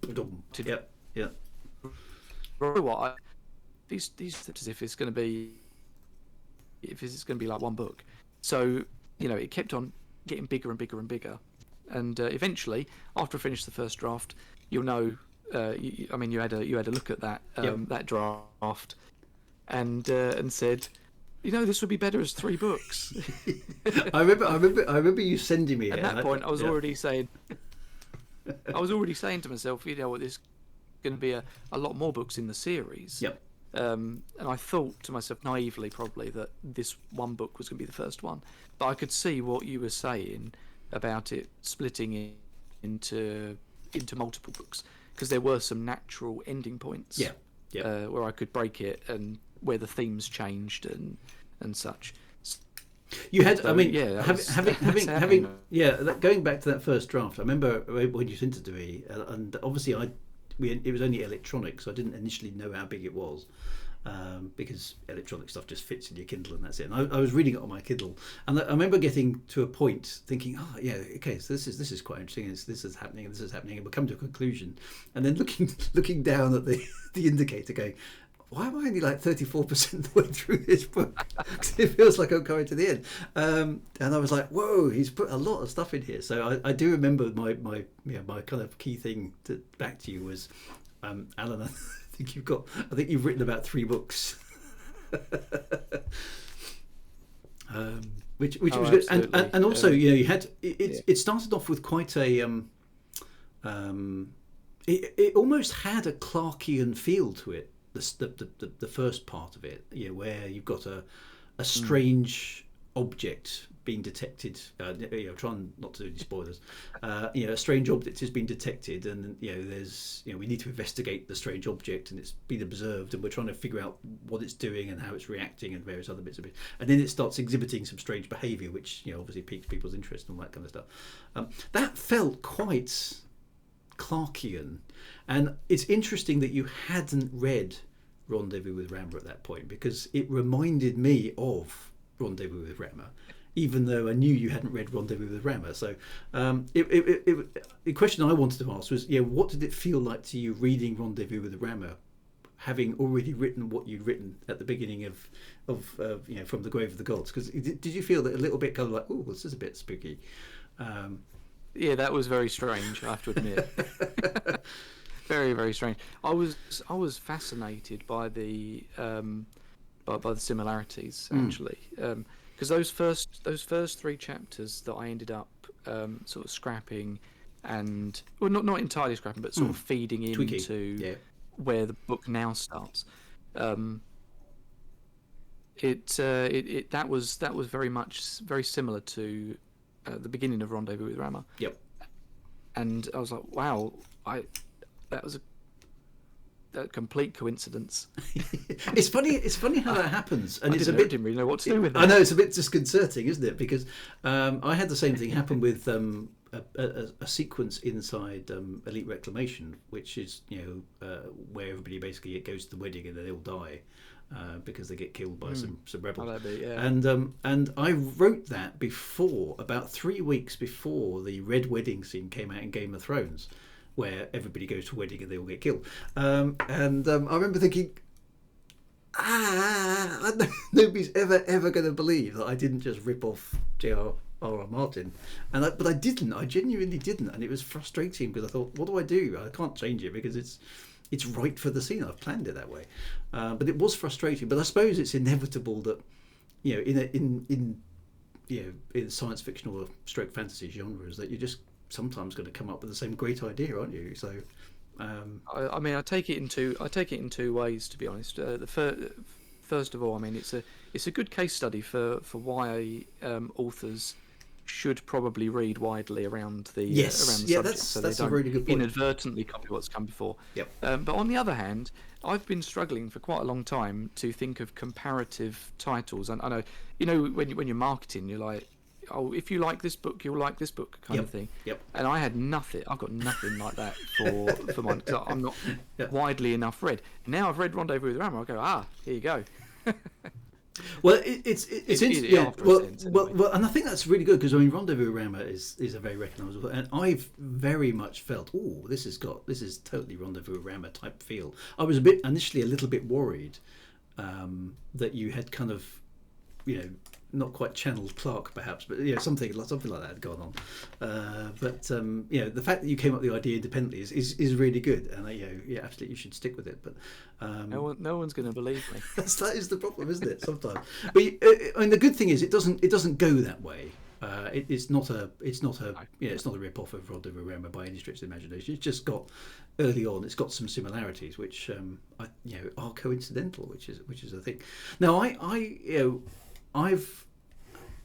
Yeah. What? These as if it's going to be like one book. So it kept on getting bigger and bigger and bigger, and eventually, after I finished the first draft, you'll know. You had a look at that that draft, and said, this would be better as 3 books. I remember you sending me. At that point, I was already saying to myself, what, there's going to be a lot more books in the series. Yep. And I thought to myself naively, probably, that this one book was going to be the first one. But I could see what you were saying about it splitting into multiple books, because there were some natural ending points. Yeah. Where I could break it and where the themes changed and such. You had, So, having going back to that first draft. I remember when you sent it to me, and obviously it was only electronic, so I didn't initially know how big it was, because electronic stuff just fits in your Kindle and that's it. And I was reading it on my Kindle, and I remember getting to a point thinking, so this is quite interesting. This is happening, and we come to a conclusion, and then looking down at the indicator, going, why am I only like 34% of the way through this book? Because it feels like I'm coming to the end. And I was like, whoa, he's put a lot of stuff in here. So I do remember my kind of key thing back to you was, Alan, I think you've written about 3 books. Which was good. And also, you had, it started off with quite a, it almost had a Clarkian feel to it. The first part of it, where you've got a strange object being detected. Trying not to do any spoilers. A strange object has been detected, and there's we need to investigate the strange object, and it's been observed, and we're trying to figure out what it's doing and how it's reacting, and various other bits of it. And then it starts exhibiting some strange behaviour, which obviously piques people's interest and all that kind of stuff. That felt quite Clarkian, and it's interesting that you hadn't read Rendezvous with Rammer at that point, because it reminded me of Rendezvous with Rammer even though I knew you hadn't read Rendezvous with Rama. So the question I wanted to ask was, what did it feel like to you reading Rendezvous with Rama, having already written what you'd written at the beginning of From the Grave of the Gods? Because did you feel that a little bit kind of like, oh, this is a bit spooky? Yeah, that was very strange, I have to admit. Very, very strange. I was fascinated by the by the similarities, actually, because those first three chapters that I ended up sort of scrapping, and not entirely scrapping, but sort of feeding Tweaking. into where the book now starts. That was very similar to the beginning of Rendezvous with Rama. Yep. And I was like, wow, that was a complete coincidence. It's funny how that happens, and I didn't really know what to do with it. I know, it's a bit disconcerting, isn't it? Because I had the same thing happen with a sequence inside Elite Reclamation, which is where everybody basically goes to the wedding and then they all die because they get killed by some rebels. Oh, that'd be, yeah. And I wrote that about 3 weeks before the Red Wedding scene came out in Game of Thrones, where everybody goes to a wedding and they all get killed. I remember thinking, nobody's ever going to believe that I didn't just rip off J.R.R. Martin. But I didn't. I genuinely didn't. And it was frustrating because I thought, what do I do? I can't change it because it's right for the scene. I've planned it that way. But it was frustrating. But I suppose it's inevitable that, in science fiction or stroke fantasy genres, that you're just sometimes going to come up with the same great idea, aren't you? So I mean, I take it in two ways, to be honest. First of all, I mean, it's a good case study for why authors should probably read widely around the subject, so that's they don't a really good point. inadvertently copy what's come before. Yep. But on the other hand, I've been struggling for quite a long time to think of comparative titles, and I know, when you're marketing, you're like, oh, if you like this book, you'll like this book, kind of thing. Yep. And I had nothing. I've got nothing like that for mine, because I'm not widely enough read. Now I've read Rendezvous with Rama. I go, here you go. Well, it's easy yeah. after a sense, anyway. Well, and I think that's really good because I mean, Rendezvous with Rama is a very recognisable, and I've very much felt, oh, this is totally Rendezvous with Rama type feel. I was initially a little bit worried that you had kind of, not quite channeled Clark perhaps, but something like that had gone on. But the fact that you came up with the idea independently is really good, and absolutely you should stick with it. But no one's going to believe me. that is the problem, isn't it? Sometimes, but I mean, the good thing is it doesn't go that way. It's not a rip off of Rendezvous with Rama by any stretch of the imagination. It's just got early on. It's got some similarities which are coincidental, which is a thing. Now I've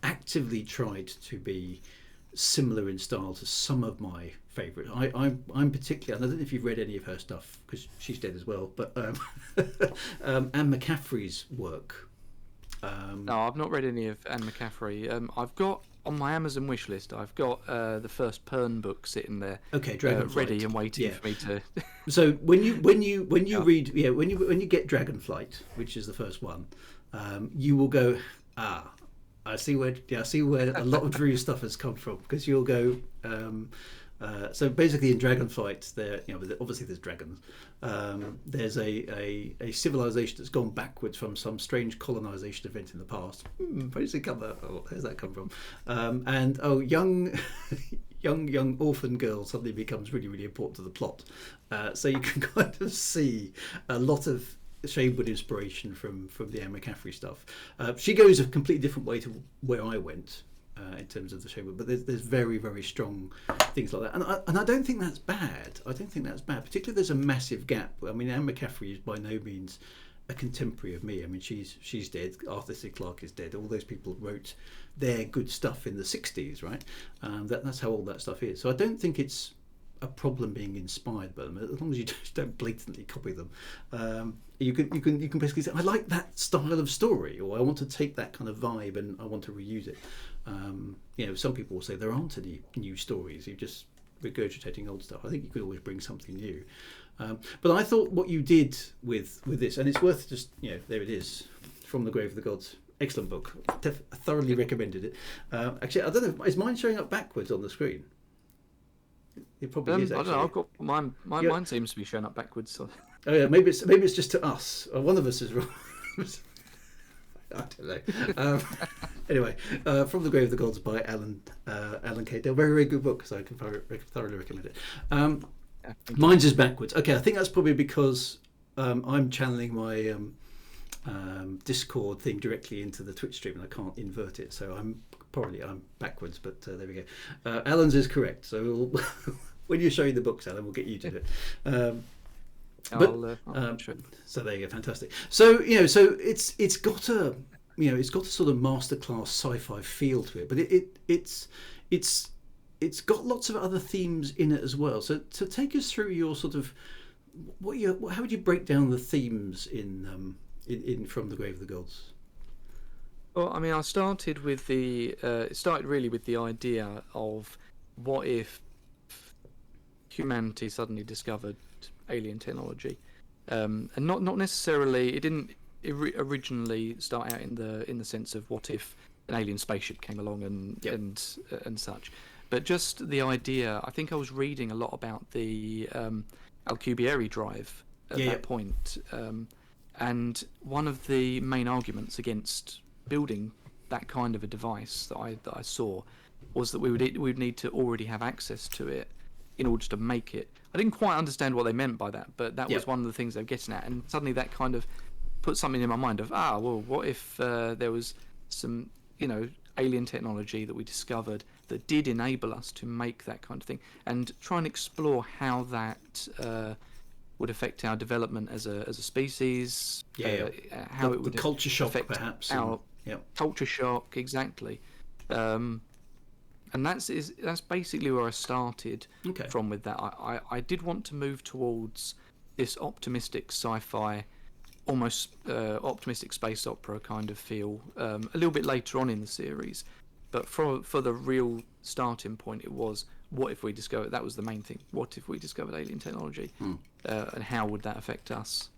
actively tried to be similar in style to some of my favourites. I'm particularly, and I don't know if you've read any of her stuff because she's dead as well, but Anne McCaffrey's work. No, I've not read any of Anne McCaffrey. I've got on my Amazon wish list. I've got the first Pern book sitting there, ready and waiting for me to. So when you read, when you get Dragonflight, which is the first one, you will go, I see where a lot of Drew's stuff has come from, because you'll go. So basically, in Dragonflight, obviously there's dragons. There's a civilization that's gone backwards from some strange colonization event in the past. Where's that come from? And young orphan girl suddenly becomes really, really important to the plot. So you can kind of see a lot of Shanewood inspiration from the Anne McCaffrey stuff. She goes a completely different way to where I went in terms of the Shanewood, but there's very, very strong things like that, and I don't think that's bad. Particularly, there's a massive gap. I mean, Anne McCaffrey is by no means a contemporary of me. I mean, she's dead. Arthur C. Clarke is dead. All those people wrote their good stuff in the 60s, right? That's how old that stuff is. So I don't think it's a problem being inspired by them, as long as you just don't blatantly copy them. You can basically say, I like that style of story, or I want to take that kind of vibe and I want to reuse it. Some people will say there aren't any new stories, you're just regurgitating old stuff. I think you could always bring something new. But I thought what you did with this, and it's worth just, there it is, From the Grave of the Gods, Excellent book. Thoroughly recommended it. Actually, I don't know. Is mine showing up backwards on the screen? It probably is. I Actually, don't know. I've got mine. Mine seems to be showing up backwards. So. Oh yeah, maybe it's just to us. Or one of us is wrong. I don't know. Anyway, From the Grave of the Gods by Alan K. Dell. Very, very good book, so I can thoroughly recommend it. Mine's is backwards. Okay, I think that's probably because I'm channeling my Discord thing directly into the Twitch stream, and I can't invert it, so I'm backwards. But there we go. Alan's is correct. So when you show you the books, Alan, we'll get you to do it. So there you go, fantastic. So so it's got a sort of masterclass sci-fi feel to it, but it's got lots of other themes in it as well. So to take us through your sort of how would you break down the themes in From the Grave of the Gods? Well, I mean, I started with it started really with the idea of what if humanity suddenly discovered alien technology, and not necessarily. It didn't originally start out in the sense of what if an alien spaceship came along and such, but just the idea. I think I was reading a lot about the Alcubierre drive at that point, and one of the main arguments against building that kind of a device that I saw was that we would need to already have access to it in order to make it. I didn't quite understand what they meant by that, but that was one of the things they were getting at, and suddenly that kind of put something in my mind of, well, what if there was some, alien technology that we discovered that did enable us to make that kind of thing, and try and explore how that would affect our development as a species, how it would the culture shock, affect perhaps, our culture shock, exactly. And that's basically where I started from with that. I did want to move towards this optimistic sci-fi, almost optimistic space opera kind of feel a little bit later on in the series. But for the real starting point, it was, what if we discovered, that was the main thing, what if we discovered alien technology, and how would that affect us?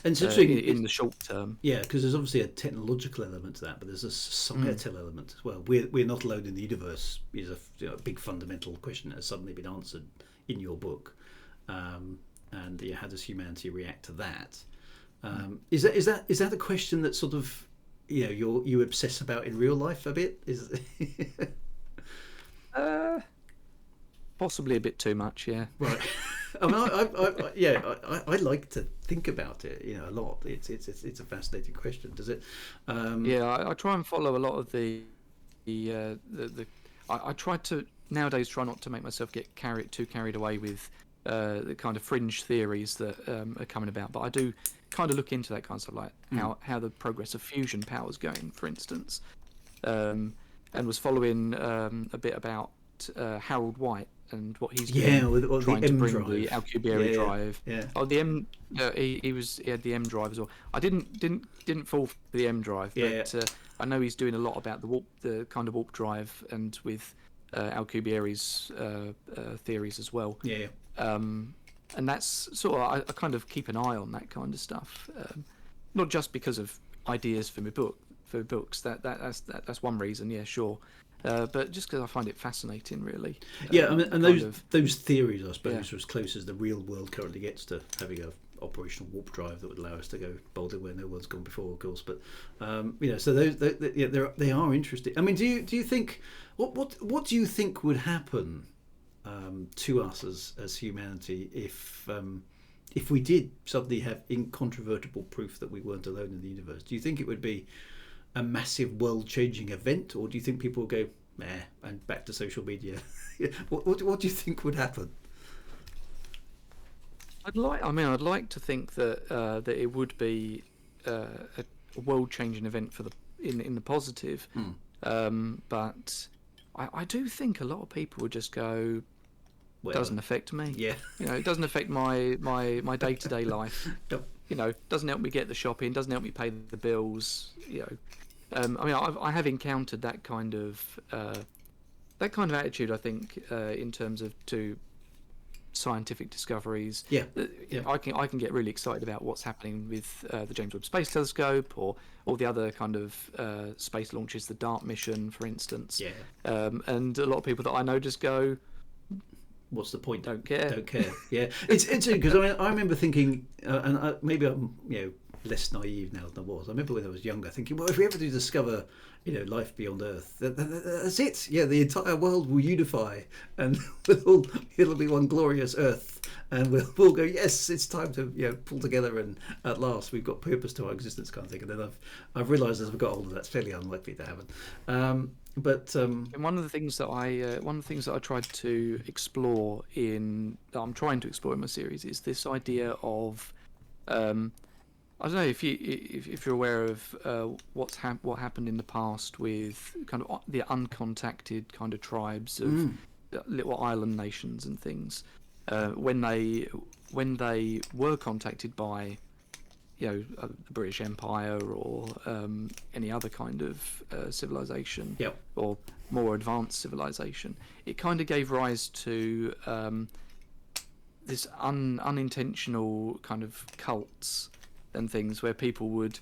And it's interesting in the short term. Yeah, because there's obviously a technological element to that, but there's a societal element as well. We're not alone in the universe is a big fundamental question that has suddenly been answered in your book, and how does humanity react to that? Is that a question that sort of you obsess about in real life a bit? Possibly a bit too much, yeah. Right. I mean, I like to think about it, a lot. It's a fascinating question. Does it? I try and follow a lot of the I try to nowadays try not to make myself get too carried away with the kind of fringe theories that are coming about, but I do kind of look into that kind of stuff, like how the progress of fusion power is going, for instance, and was following a bit about Harold White and what he's doing, trying to bring drive. The Alcubierre drive. Yeah. Oh, the M. He had the M drive as well. I didn't fall for the M drive, but I know he's doing a lot about the kind of warp drive, and with Alcubierre's theories as well. Yeah. And that's sort of, I kind of keep an eye on that kind of stuff, not just because of ideas for my books. That's one reason. Yeah, sure. But just because I find it fascinating, really. Yeah, I mean, and those theories, I suppose, are as close as the real world currently gets to having a operational warp drive that would allow us to go boldly where no one's gone before, of course. But so they are interesting. I mean, do you think what do you think would happen to us as humanity if we did suddenly have incontrovertible proof that we weren't alone in the universe? Do you think it would be a massive world-changing event, or do you think people will go meh and back to social media? What do you think would happen? I'd like to think that it would be a world-changing event in the positive, but I do think a lot of people would just go, doesn't affect me. Yeah, it doesn't affect my day-to-day life. Doesn't help me get the shopping, doesn't help me pay the bills. I mean, I have encountered that kind of attitude. I think in terms of to scientific discoveries. Yeah, yeah. I can get really excited about what's happening with the James Webb Space Telescope, or all the other kind of space launches, the DART mission, for instance. Yeah. And a lot of people that I know just go, What's the point? don't care. Don't care. Yeah, it's because I remember thinking, maybe I'm less naive now than I was. I remember when I was younger thinking, well, if we ever do discover life beyond Earth, that's it. Yeah, the entire world will unify, and it'll be one glorious Earth, and we'll go, yes, it's time to pull together, and at last we've got purpose to our existence, kind of thing. And then I've realised as I've got older that's fairly unlikely to happen. And one of the things that I tried to explore that I'm trying to explore in my series is this idea of I don't know if you're aware of what happened in the past with kind of the uncontacted kind of tribes of little island nations and things, when they were contacted by the British Empire or any other kind of civilization, Yep. or more advanced civilization. It kind of gave rise to this unintentional kind of cults and things where people would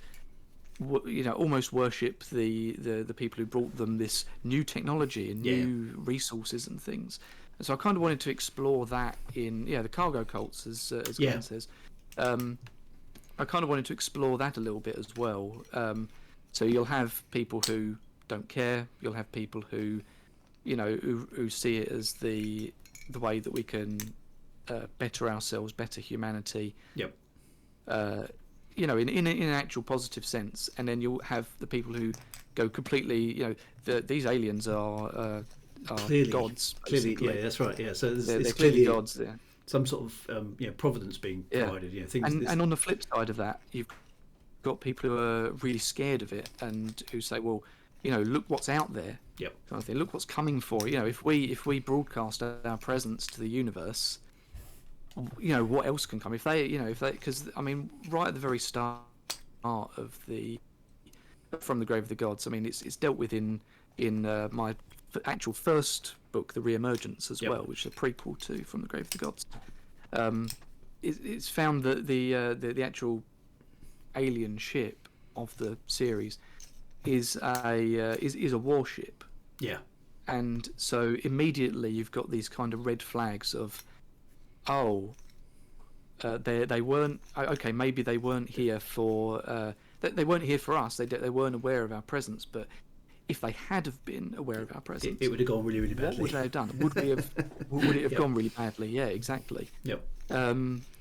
almost worship the people who brought them this new technology and new resources and things. And so I kind of wanted to explore that in the cargo cults, as Glenn says. I kind of wanted to explore that a little bit as well. So you'll have people who don't care. You'll have people who who see it as the way that we can better ourselves, better humanity. Yep. In an actual positive sense. And then you'll have the people who go completely. These aliens are clearly gods. Clearly, basically. yeah, that's right. Yeah, so They're it's clearly clearly gods. Yeah. some sort of providence being provided. Yeah, things. And on the flip side of that, you've got people who are really scared of it and who say, well, look what's out there. Yep. Kind of thing. Look what's coming for. If we broadcast our presence to the universe, what else can come? If they, because I mean, right at the very start of From the Grave of the Gods, I mean, it's dealt with in my actual first book, the Re-Emergence, as well, which is a prequel to From the Grave of the Gods. It's found that the actual alien ship of the series is a warship. Yeah. And so immediately you've got these kind of red flags of, they weren't okay. Maybe they weren't here for they weren't here for us. They weren't aware of our presence. But if they had have been aware of our presence, it would have gone really, really badly. What would they have done? Would it have gone really badly? Yeah, exactly. Yep.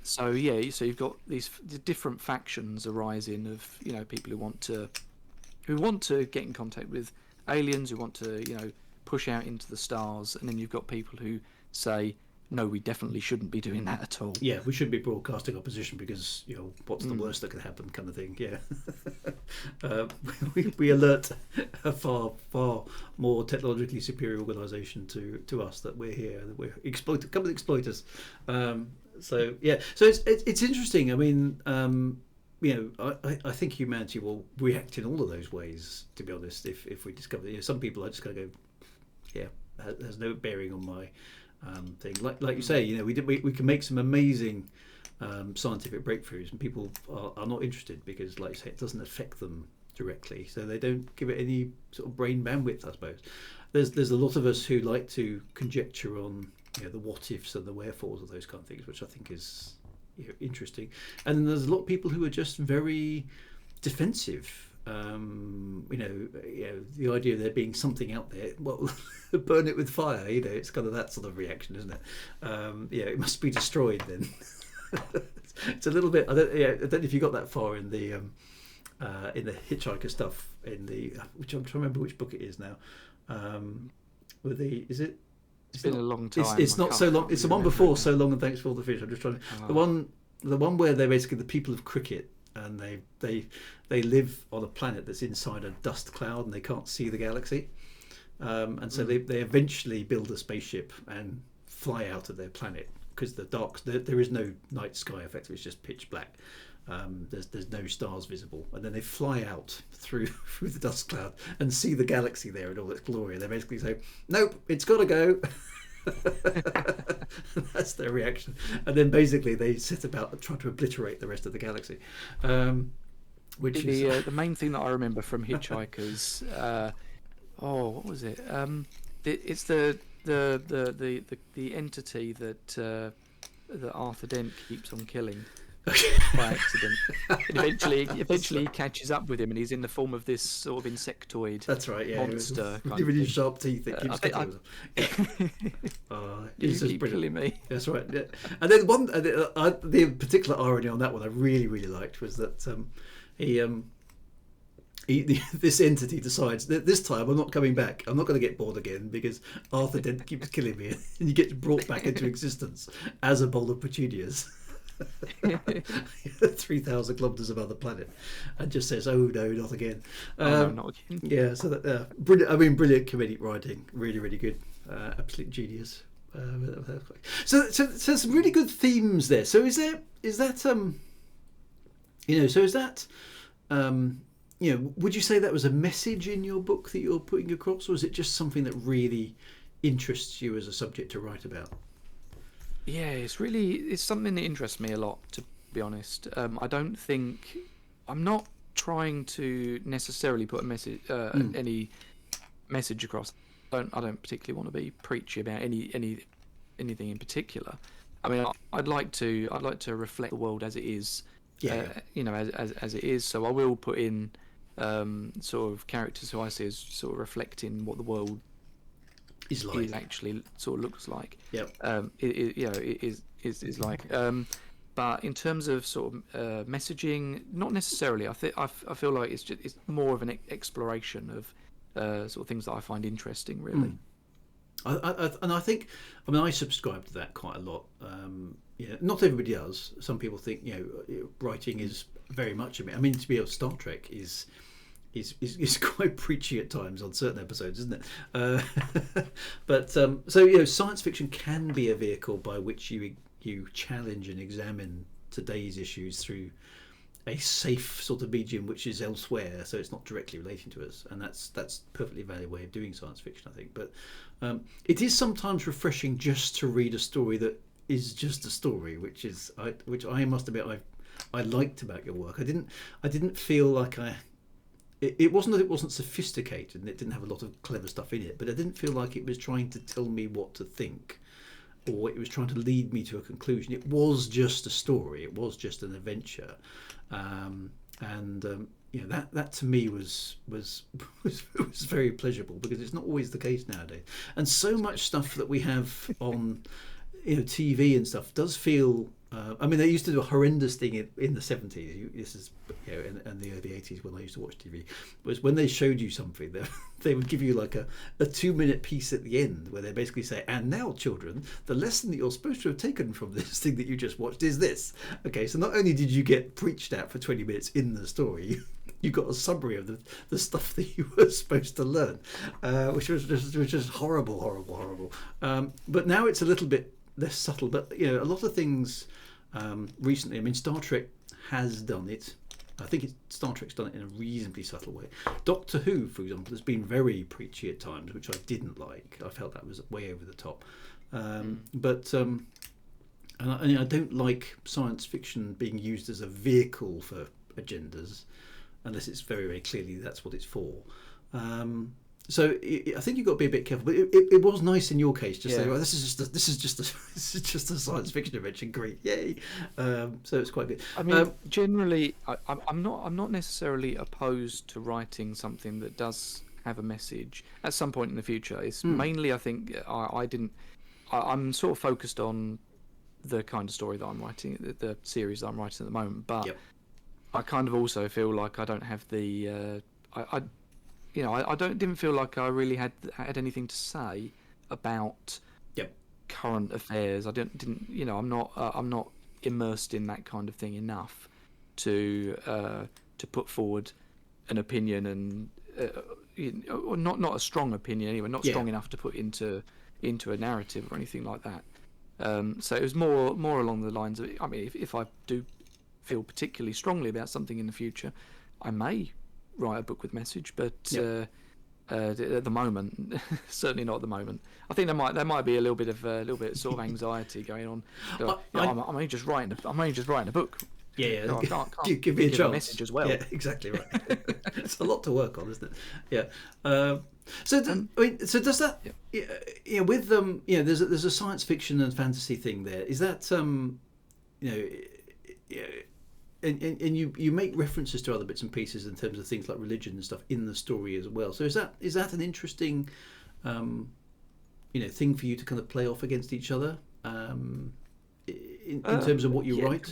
So you've got these different factions arising of people who want to get in contact with aliens, who want to push out into the stars, and then you've got people who say, no, we definitely shouldn't be doing that at all. Yeah, we shouldn't be broadcasting opposition because what's the worst that could happen, kind of thing. Yeah. we alert a far more technologically superior organisation to us that we're here, that we're come and exploit us. So it's interesting. I mean, I think humanity will react in all of those ways. To be honest, if we discover, some people are just going to go, yeah, has no bearing on my thing. Like you say, we can make some amazing scientific breakthroughs, and people are not interested because, like you say, it doesn't affect them directly, so they don't give it any sort of brain bandwidth, I suppose. There's a lot of us who like to conjecture on the what ifs and the wherefores of those kind of things, which I think is interesting. And there's a lot of people who are just very defensive. The idea of there being something out there, well, burn it with fire. It's kind of that sort of reaction, isn't it? It must be destroyed then. It's a little bit. I don't know if you got that far in the Hitchhiker stuff which I'm trying to remember which book it is now. It's been a long time. It's not so long. It's the one before So Long and Thanks for All the Fish. I'm just trying to the one where they're basically the people of cricket, and they live on a planet that's inside a dust cloud and they can't see the galaxy, and so they eventually build a spaceship and fly out of their planet because there is no night sky, effectively. It's just pitch black. There's no stars visible, and then they fly out through the dust cloud and see the galaxy there in all its glory. They basically say, nope, it's got to go. That's their reaction. And then basically they set about trying to obliterate the rest of the galaxy. Which is The main thing that I remember from Hitchhikers, what was it? It's the entity that Arthur Dent keeps on killing by accident. And eventually he catches up with him, and he's in the form of this sort of insectoid. That's right, yeah. Monster. Really sharp teeth that keeps getting You keep killing me. That's right. Yeah. And then the particular irony on that one I really, really liked was that this entity decides that this time I'm not coming back. I'm not going to get bored again because Arthur Dent keeps killing me, and he gets brought back into existence as a bowl of petunias. 3,000 kilometers above the planet, and just says, "Oh no, not again." No, not again. Yeah, so that brilliant. I mean, brilliant comedic writing, really, really good, absolute genius. So some really good themes there. So is that would you say that was a message in your book that you're putting across, or is it just something that really interests you as a subject to write about? Yeah, it's something that interests me a lot, to be honest. I'm not trying to necessarily put a message, any message across. I don't particularly want to be preachy about anything in particular. I mean, I'd like to reflect the world as it is. Yeah. As it is. So I will put in sort of characters who I see as sort of reflecting what the world is like. It actually sort of looks like. Yep. It is like. But in terms of sort of messaging, not necessarily. I feel like it's more of an exploration of sort of things that I find interesting, really. I think, I subscribe to that quite a lot. Not everybody does. Some people think writing is very much of it. I mean, to be honest, Star Trek is quite preachy at times on certain episodes, isn't it? But science fiction can be a vehicle by which you challenge and examine today's issues through a safe sort of medium which is elsewhere, so it's not directly relating to us, and that's a perfectly valid way of doing science fiction, I think. But it is sometimes refreshing just to read a story that is just a story, which I must admit I liked about your work. I didn't feel like it wasn't that it wasn't sophisticated and it didn't have a lot of clever stuff in it, but I didn't feel like it was trying to tell me what to think, or it was trying to lead me to a conclusion. It was just a story. It was just an adventure, that to me was very pleasurable, because it's not always the case nowadays. And so much stuff that we have on TV and stuff does feel. They used to do a horrendous thing in the 70s. This is, and the early 80s when I used to watch TV, was when they showed you something, they would give you like a 2-minute piece at the end where they basically say, "And now, children, the lesson that you're supposed to have taken from this thing that you just watched is this." Okay, so not only did you get preached at for 20 minutes in the story, you got a summary of the stuff that you were supposed to learn, which was just horrible. But now it's a little bit less subtle. But a lot of things. Recently, I mean, Star Trek has done it. I think Star Trek's done it in a reasonably subtle way. Doctor Who, for example, has been very preachy at times, which I didn't like. I felt that was way over the top. And I don't like science fiction being used as a vehicle for agendas, unless it's very, very clearly that's what it's for. So I think you've got to be a bit careful. But it was nice in your case to say, "Well, this is just a science fiction adventure. Great, yay!" So it's quite good. I mean, generally, I'm not necessarily opposed to writing something that does have a message at some point in the future. It's mainly, I think, I'm sort of focused on the kind of story that I'm writing, the series that I'm writing at the moment. But I kind of also feel like I don't have the I didn't feel like I really had anything to say about current affairs. I didn't. I'm not immersed in that kind of thing enough to put forward an opinion, and or not a strong opinion anyway. Not strong enough to put into a narrative or anything like that. So it was more along the lines of, I mean, if I do feel particularly strongly about something in the future, I may write a book with message, but at the moment. Certainly not at the moment. I think there might be a little bit of sort of anxiety going on. I'm only just writing. I'm only just writing a book. Yeah, No, I can't give me a chance. a message as well. Yeah, exactly right. It's a lot to work on, isn't it? Yeah. So does that? Yeah. With there's a science fiction and fantasy thing there. Is that and you make references to other bits and pieces in terms of things like religion and stuff in the story as well. So is that an interesting thing for you to kind of play off against each other in terms of what you write?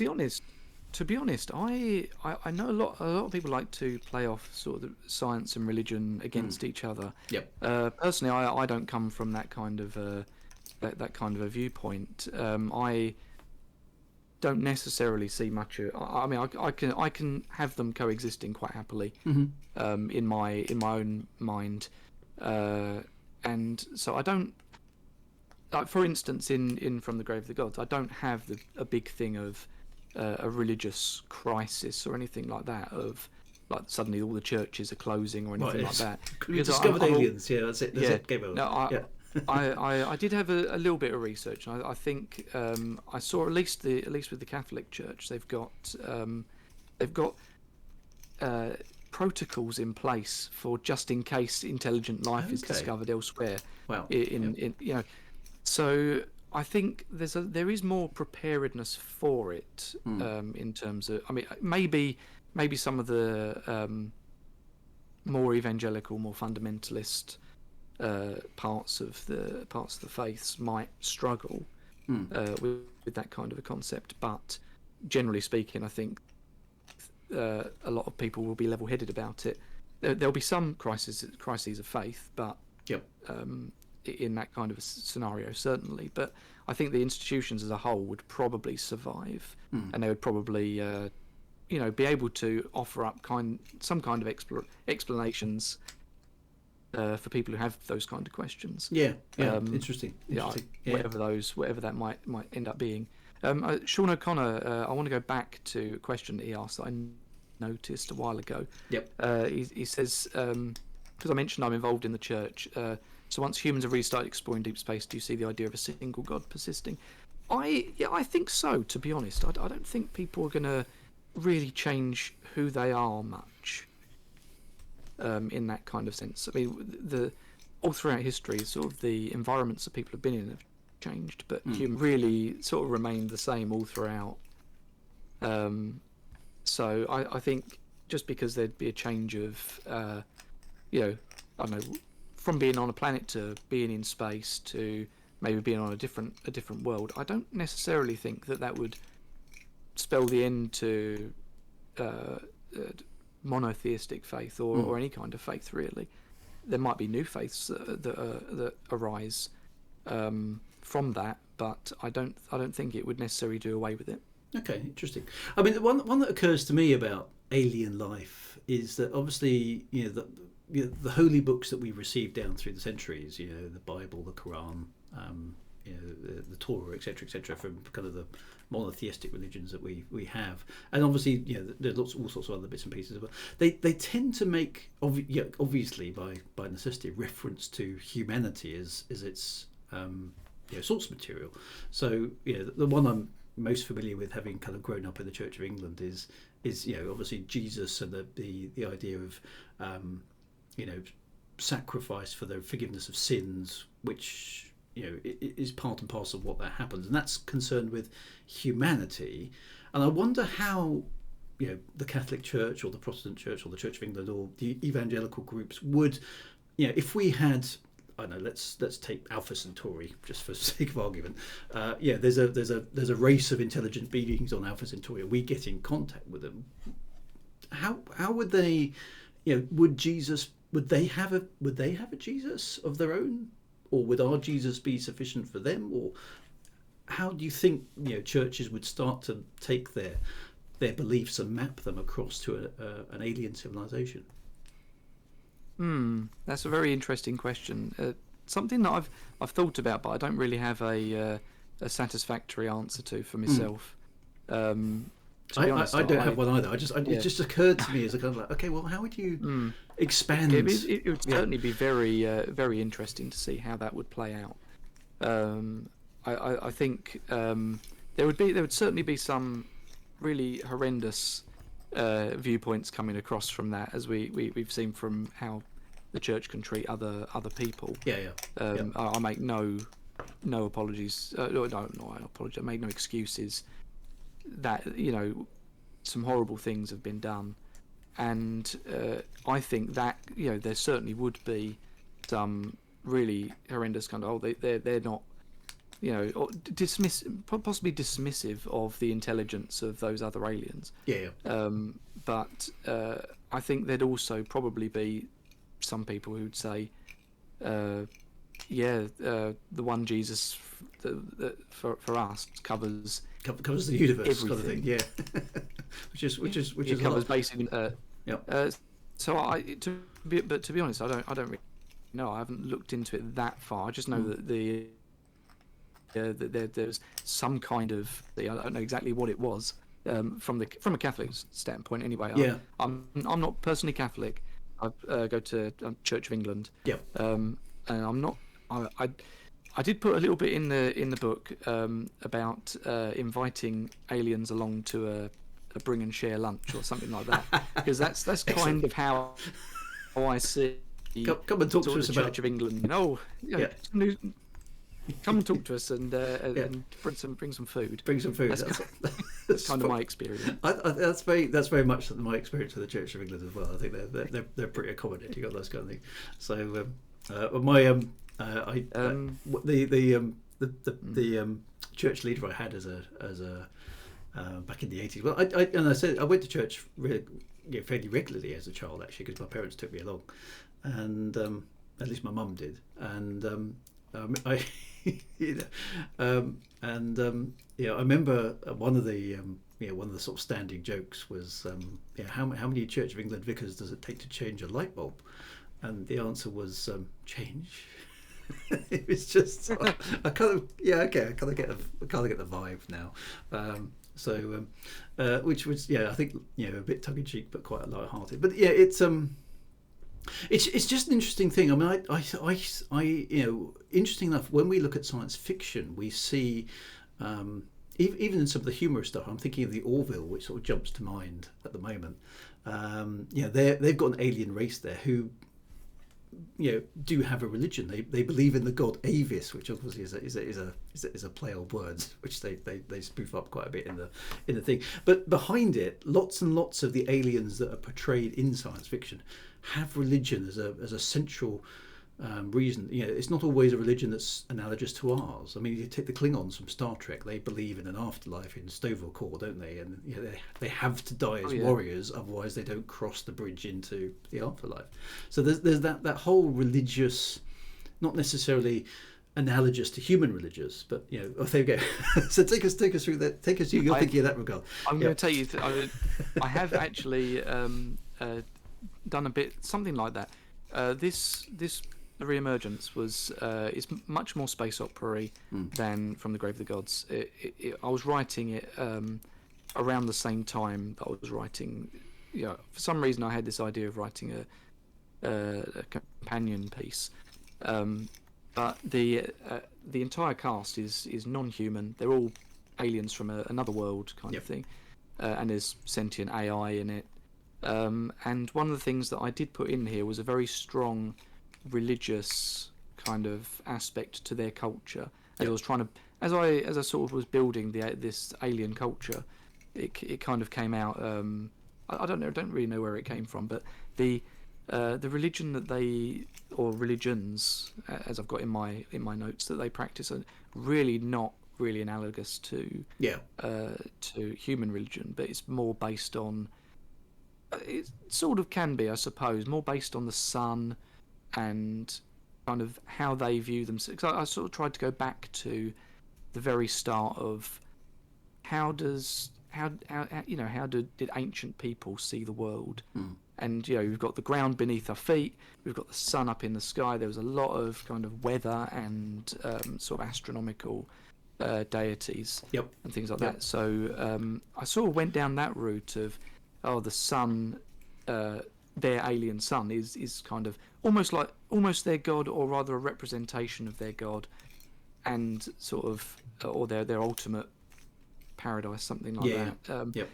To be honest, I know a lot of people like to play off sort of science and religion against each other. Yep. Personally, I don't come from that kind of that kind of a viewpoint. I don't necessarily see much. I mean, I can have them coexisting quite happily in my own mind, and so I don't. Like, for instance, in From the Grave of the Gods, I don't have a big thing of a religious crisis or anything like that. Of like suddenly all the churches are closing or anything like that. We discovered aliens. Yeah, that's it. That's it. Game over. No, I did have a little bit of research. I think I saw at least with the Catholic Church, they've got protocols in place for just in case intelligent life is discovered elsewhere. Wow. So I think there is more preparedness for it in terms of. I mean, maybe some of the more evangelical, more fundamentalist parts of the faiths might struggle with that kind of a concept, but generally speaking, I think a lot of people will be level-headed about it. There'll be some crises of faith, but in that kind of a scenario, certainly. But I think the institutions as a whole would probably survive, and they would probably, be able to offer up some kind of explanations for people who have those kind of questions. Yeah. Interesting. Whatever that might end up being. Sean O'Connor, I want to go back to a question that he asked that I noticed a while ago. Yep. He says, because I mentioned I'm involved in the church, so once humans have really started exploring deep space, do you see the idea of a single God persisting? I think so, to be honest. I don't think people are going to really change who they are much in that kind of sense. I mean, all throughout history, sort of the environments that people have been in have changed, but humans really sort of remained the same all throughout. So I think just because there'd be a change of, I don't know, from being on a planet to being in space to maybe being on a different world, I don't necessarily think that would spell the end to monotheistic faith or any kind of faith, really. There might be new faiths that arise from that, but I don't think it would necessarily do away with it. Okay, interesting. I mean, one that occurs to me about alien life is that obviously, the holy books that we received down through the centuries, the Bible, the Quran, the Torah, etc., from kind of the monotheistic religions that we have, and obviously, there's all sorts of other bits and pieces as well. They tend to make obviously by necessity reference to humanity as its source material. So the one I'm most familiar with, having kind of grown up in the Church of England, is obviously Jesus and the idea of sacrifice for the forgiveness of sins, which is part and parcel of what that happens, and that's concerned with humanity. And I wonder how the Catholic Church or the Protestant Church or the Church of England or the evangelical groups would, if we had, I don't know, let's take Alpha Centauri just for sake of argument. There's a race of intelligent beings on Alpha Centauri, and we get in contact with them. How would they, would they have a Jesus of their own, or would our Jesus be sufficient for them? Or how do you think churches would start to take their beliefs and map them across to an alien civilization? That's a very interesting question. Something that I've thought about, but I don't really have a satisfactory answer to for myself. To be honest, I don't have one either. Yeah. It just occurred to me as a kind of like, okay, well, how would you expand? It would certainly be very very interesting to see how that would play out. I think there would certainly be some really horrendous viewpoints coming across from that, as we've seen from how the church can treat other people. I make no apologies. No apologies. I make no excuses. That some horrible things have been done, and I think that there certainly would be some really horrendous kind of they're not or possibly dismissive of the intelligence of those other aliens. But I think there'd also probably be some people who'd say the one Jesus for us covers the universe, everything. Kind of thing. which is it covers basically. So to be honest, I don't really know. I haven't looked into it that far. I just know that that there's some kind of, I don't know exactly what it was, from a Catholic standpoint anyway. I'm not personally Catholic. I go to Church of England. And I'm not. I did put a little bit in the book about inviting aliens along to a bring and share lunch or something like that, because that's kind of how I see. Come and talk to us the about Church of England. Come and talk to us and bring some food. Bring some food. That's kind of my experience. That's very much my experience with the Church of England as well. I think they're pretty accommodating on those kind of things. So the church leader I had as a back in the 80s. Well, I went to church really, fairly regularly as a child, actually, because my parents took me along, and at least my mum did, and I remember one of the sort of standing jokes was how many Church of England vicars does it take to change a light bulb? And the answer was change. It was just I kind of get the vibe now. Which was I think a bit tongue in cheek but quite light-hearted. But it's just an interesting thing. I mean, I interesting enough, when we look at science fiction, we see even in some of the humorous stuff. I'm thinking of the Orville, which sort of jumps to mind at the moment. They've got an alien race there who do have a religion. They believe in the god Avis, which obviously is a play on words, which they spoof up quite a bit in the thing. But behind it, lots and lots of the aliens that are portrayed in science fiction have religion as a central reason. It's not always a religion that's analogous to ours. I mean, you take the Klingons from Star Trek; they believe in an afterlife in Sto-Vo-Kor, don't they? And they have to die as warriors, otherwise they don't cross the bridge into the afterlife. So there's that whole religious, not necessarily analogous to human religious, but oh, there you go. So take us through that. Take us through your thinking in that regard. I'm going to tell you, I have actually done a bit something like that. This Re-Emergence is much more space opera-y than From the Grave of the Gods. I was writing it around the same time that I was writing. For some reason, I had this idea of writing a companion piece. But the entire cast is non-human. They're all aliens from another world kind of thing, and there's sentient AI in it. And one of the things that I did put in here was a very strong religious kind of aspect to their culture. As I was trying to, as I sort of was building this alien culture, it kind of came out. I don't really know where it came from, but the religion that they, or religions, as I've got in my notes, that they practice are really not really analogous to human religion, but it's more based on. It sort of can be, I suppose, more based on the sun and kind of how they view themselves. I sort of tried to go back to the very start of how did ancient people see the world? And we've got the ground beneath our feet, we've got the sun up in the sky. There was a lot of kind of weather and sort of astronomical deities Yep. and things like Yep. that. So I sort of went down that route of, the sun, their alien sun is kind of almost their god, or rather a representation of their god, and sort of or their ultimate paradise, something like that. Yep.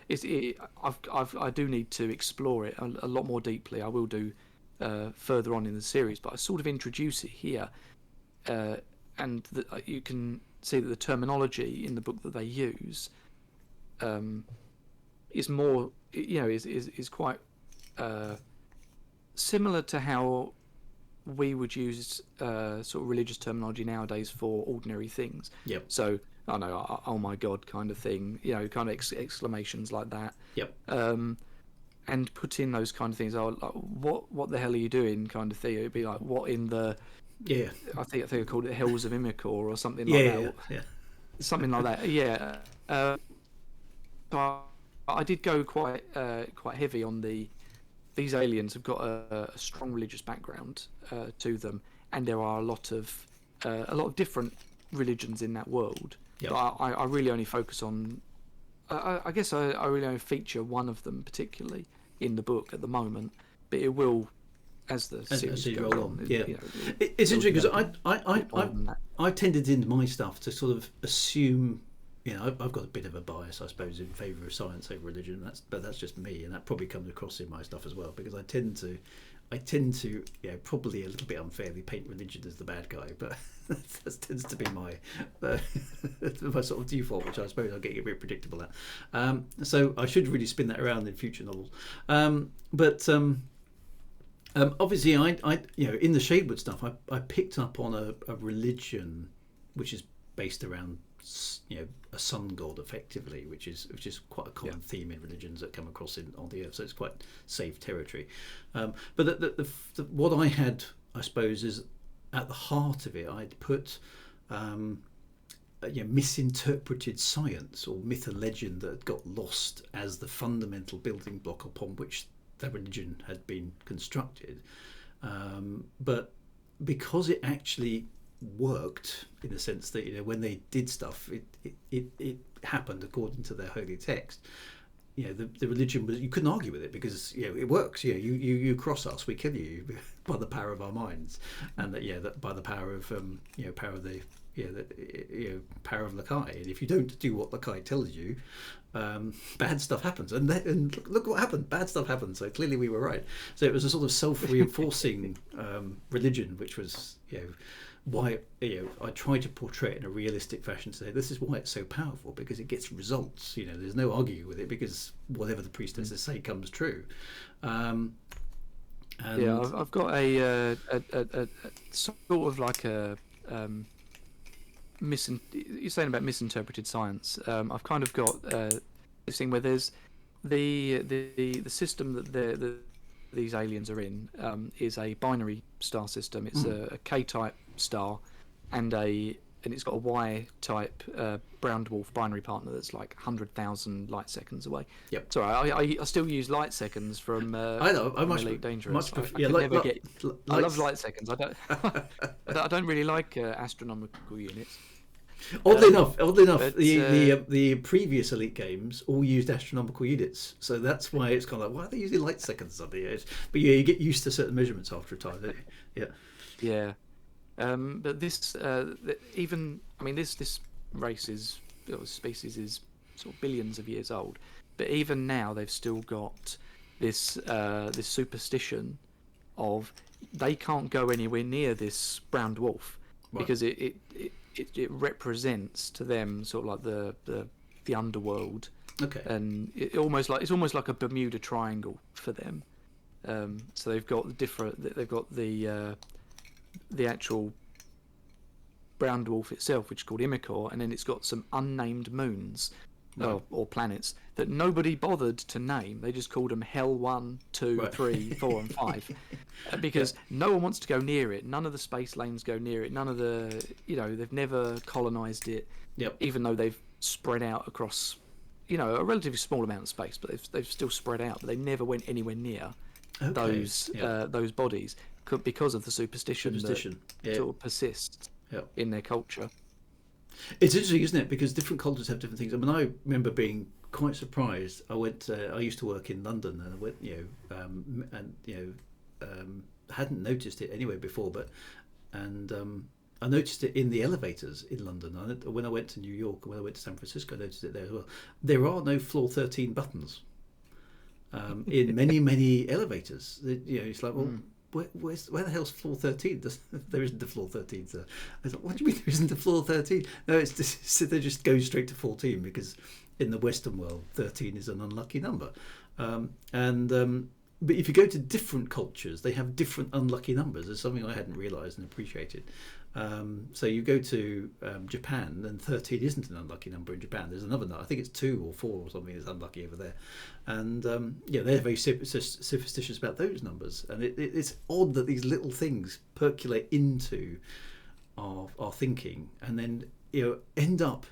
I do need to explore it a lot more deeply. I will do further on in the series, but I sort of introduce it here, and you can see that the terminology in the book that they use is more, is quite similar to how we would use sort of religious terminology nowadays for ordinary things. Yep. So I don't know, oh my god, kind of thing, kind of exclamations like that. Yep. And put in those kind of things. Like, what the hell are you doing, kind of thing. It'd be like, what in the I think I called it Hills of Imicor or something like that. Yeah. Something like that. Yeah. So I did go quite heavy on these aliens have got a strong religious background to them, and there are a lot of different religions in that world. Yep. But I really only focus on. I guess I really only feature one of them particularly in the book at the moment, but it will as the series goes roll on. Yeah, it's interesting because I've tended in my stuff to sort of assume. I've got a bit of a bias, I suppose, in favour of science over religion. But that's just me, and that probably comes across in my stuff as well. Because I tend to, probably a little bit unfairly paint religion as the bad guy. But that tends to be my sort of default, which I suppose I'm getting a bit predictable at. So I should really spin that around in future novels. Obviously, I in the Shadewood stuff, I picked up on a religion which is based around a sun god, effectively, which is quite a common theme in religions that come across on the earth, so it's quite safe territory. But what I had, I suppose, is at the heart of it, I'd put misinterpreted science or myth and legend that had got lost as the fundamental building block upon which the religion had been constructed, but because it actually worked in the sense that when they did stuff, it happened according to their holy text. The religion was, you couldn't argue with it because it works. You cross us, we kill you by the power of our minds, and that by the power of power of the power of Lakai. And if you don't do what Lakai tells you, bad stuff happens. And look what happened. Bad stuff happened. So clearly we were right. So it was a sort of self-reinforcing religion, which was why I try to portray it in a realistic fashion. To say this is why it's so powerful, because it gets results. There's no arguing with it, because whatever the priestesses say comes true. I've got a sort of like a you're saying about misinterpreted science. I've kind of got this thing where there's the system that these aliens are in is a binary star system. It's a K-type star, and it's got a Y-type brown dwarf binary partner that's like 100,000 light seconds away. Yep. Sorry, I still use light seconds from I know. I much Elite Dangerous. Much prefer, I love light seconds. I don't really like astronomical units. Oddly enough, but, the previous Elite games all used astronomical units, so that's why it's kind of like, why are they using light seconds on the edge? But you get used to certain measurements after a time, don't you? Yeah. But this, this race species is sort of billions of years old. But even now, they've still got this superstition of they can't go anywhere near this brown dwarf because it represents to them sort of like the underworld. Okay. And it's almost like a Bermuda Triangle for them. So they've got the actual brown dwarf itself, which is called Imicor, and then it's got some unnamed moons or planets that nobody bothered to name. They just called them Hell 1, 2, 3, 4 and 5 because no one wants to go near it. None of the space lanes go near it. None of the they've never colonized it. Even though they've spread out across a relatively small amount of space, but they've still spread out, but they never went anywhere near those bodies because of the superstition that sort of persists in their culture. It's interesting, isn't it? Because different cultures have different things. I mean, I remember being quite surprised. I used to work in London, and I went, hadn't noticed it anywhere before, but and I noticed it in the elevators in London. When I went to New York and when I went to San Francisco, I noticed it there as well. There are no floor 13 buttons in many elevators. It's like, well, where the hell's floor 13? There isn't a floor 13, sir. I thought, what do you mean there isn't a floor 13? No, it's just, they just go straight to 14 because in the Western world, 13 is an unlucky number. But if you go to different cultures, they have different unlucky numbers. It's something I hadn't realised and appreciated. So you go to Japan, and 13 isn't an unlucky number in Japan. There's another number. I think it's 2 or 4 or something that's unlucky over there. And they're very superstitious about those numbers. And it's odd that these little things percolate into our thinking and then end up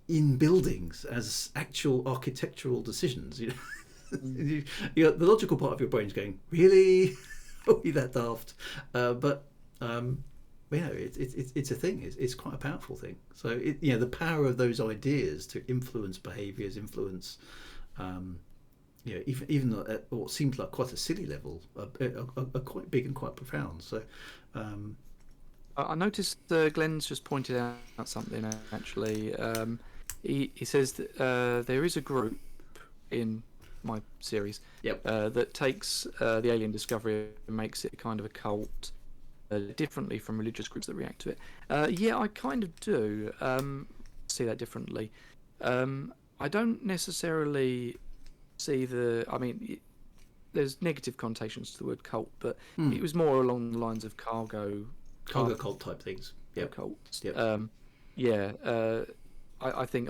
in buildings as actual architectural decisions. The logical part of your brain's going, really? Are we that daft? But it's a thing. It's quite a powerful thing. So the power of those ideas to influence behaviours, influence, even at what seems like quite a silly level, are quite big and quite profound. So. I noticed Glenn's just pointed out something. Actually, he says that there is a group in my series that takes the alien discovery and makes it kind of a cult, differently from religious groups that react to it. I kind of do see that differently. I don't necessarily see there's negative connotations to the word cult, but it was more along the lines of cargo cult type things. Cults. Yep. I think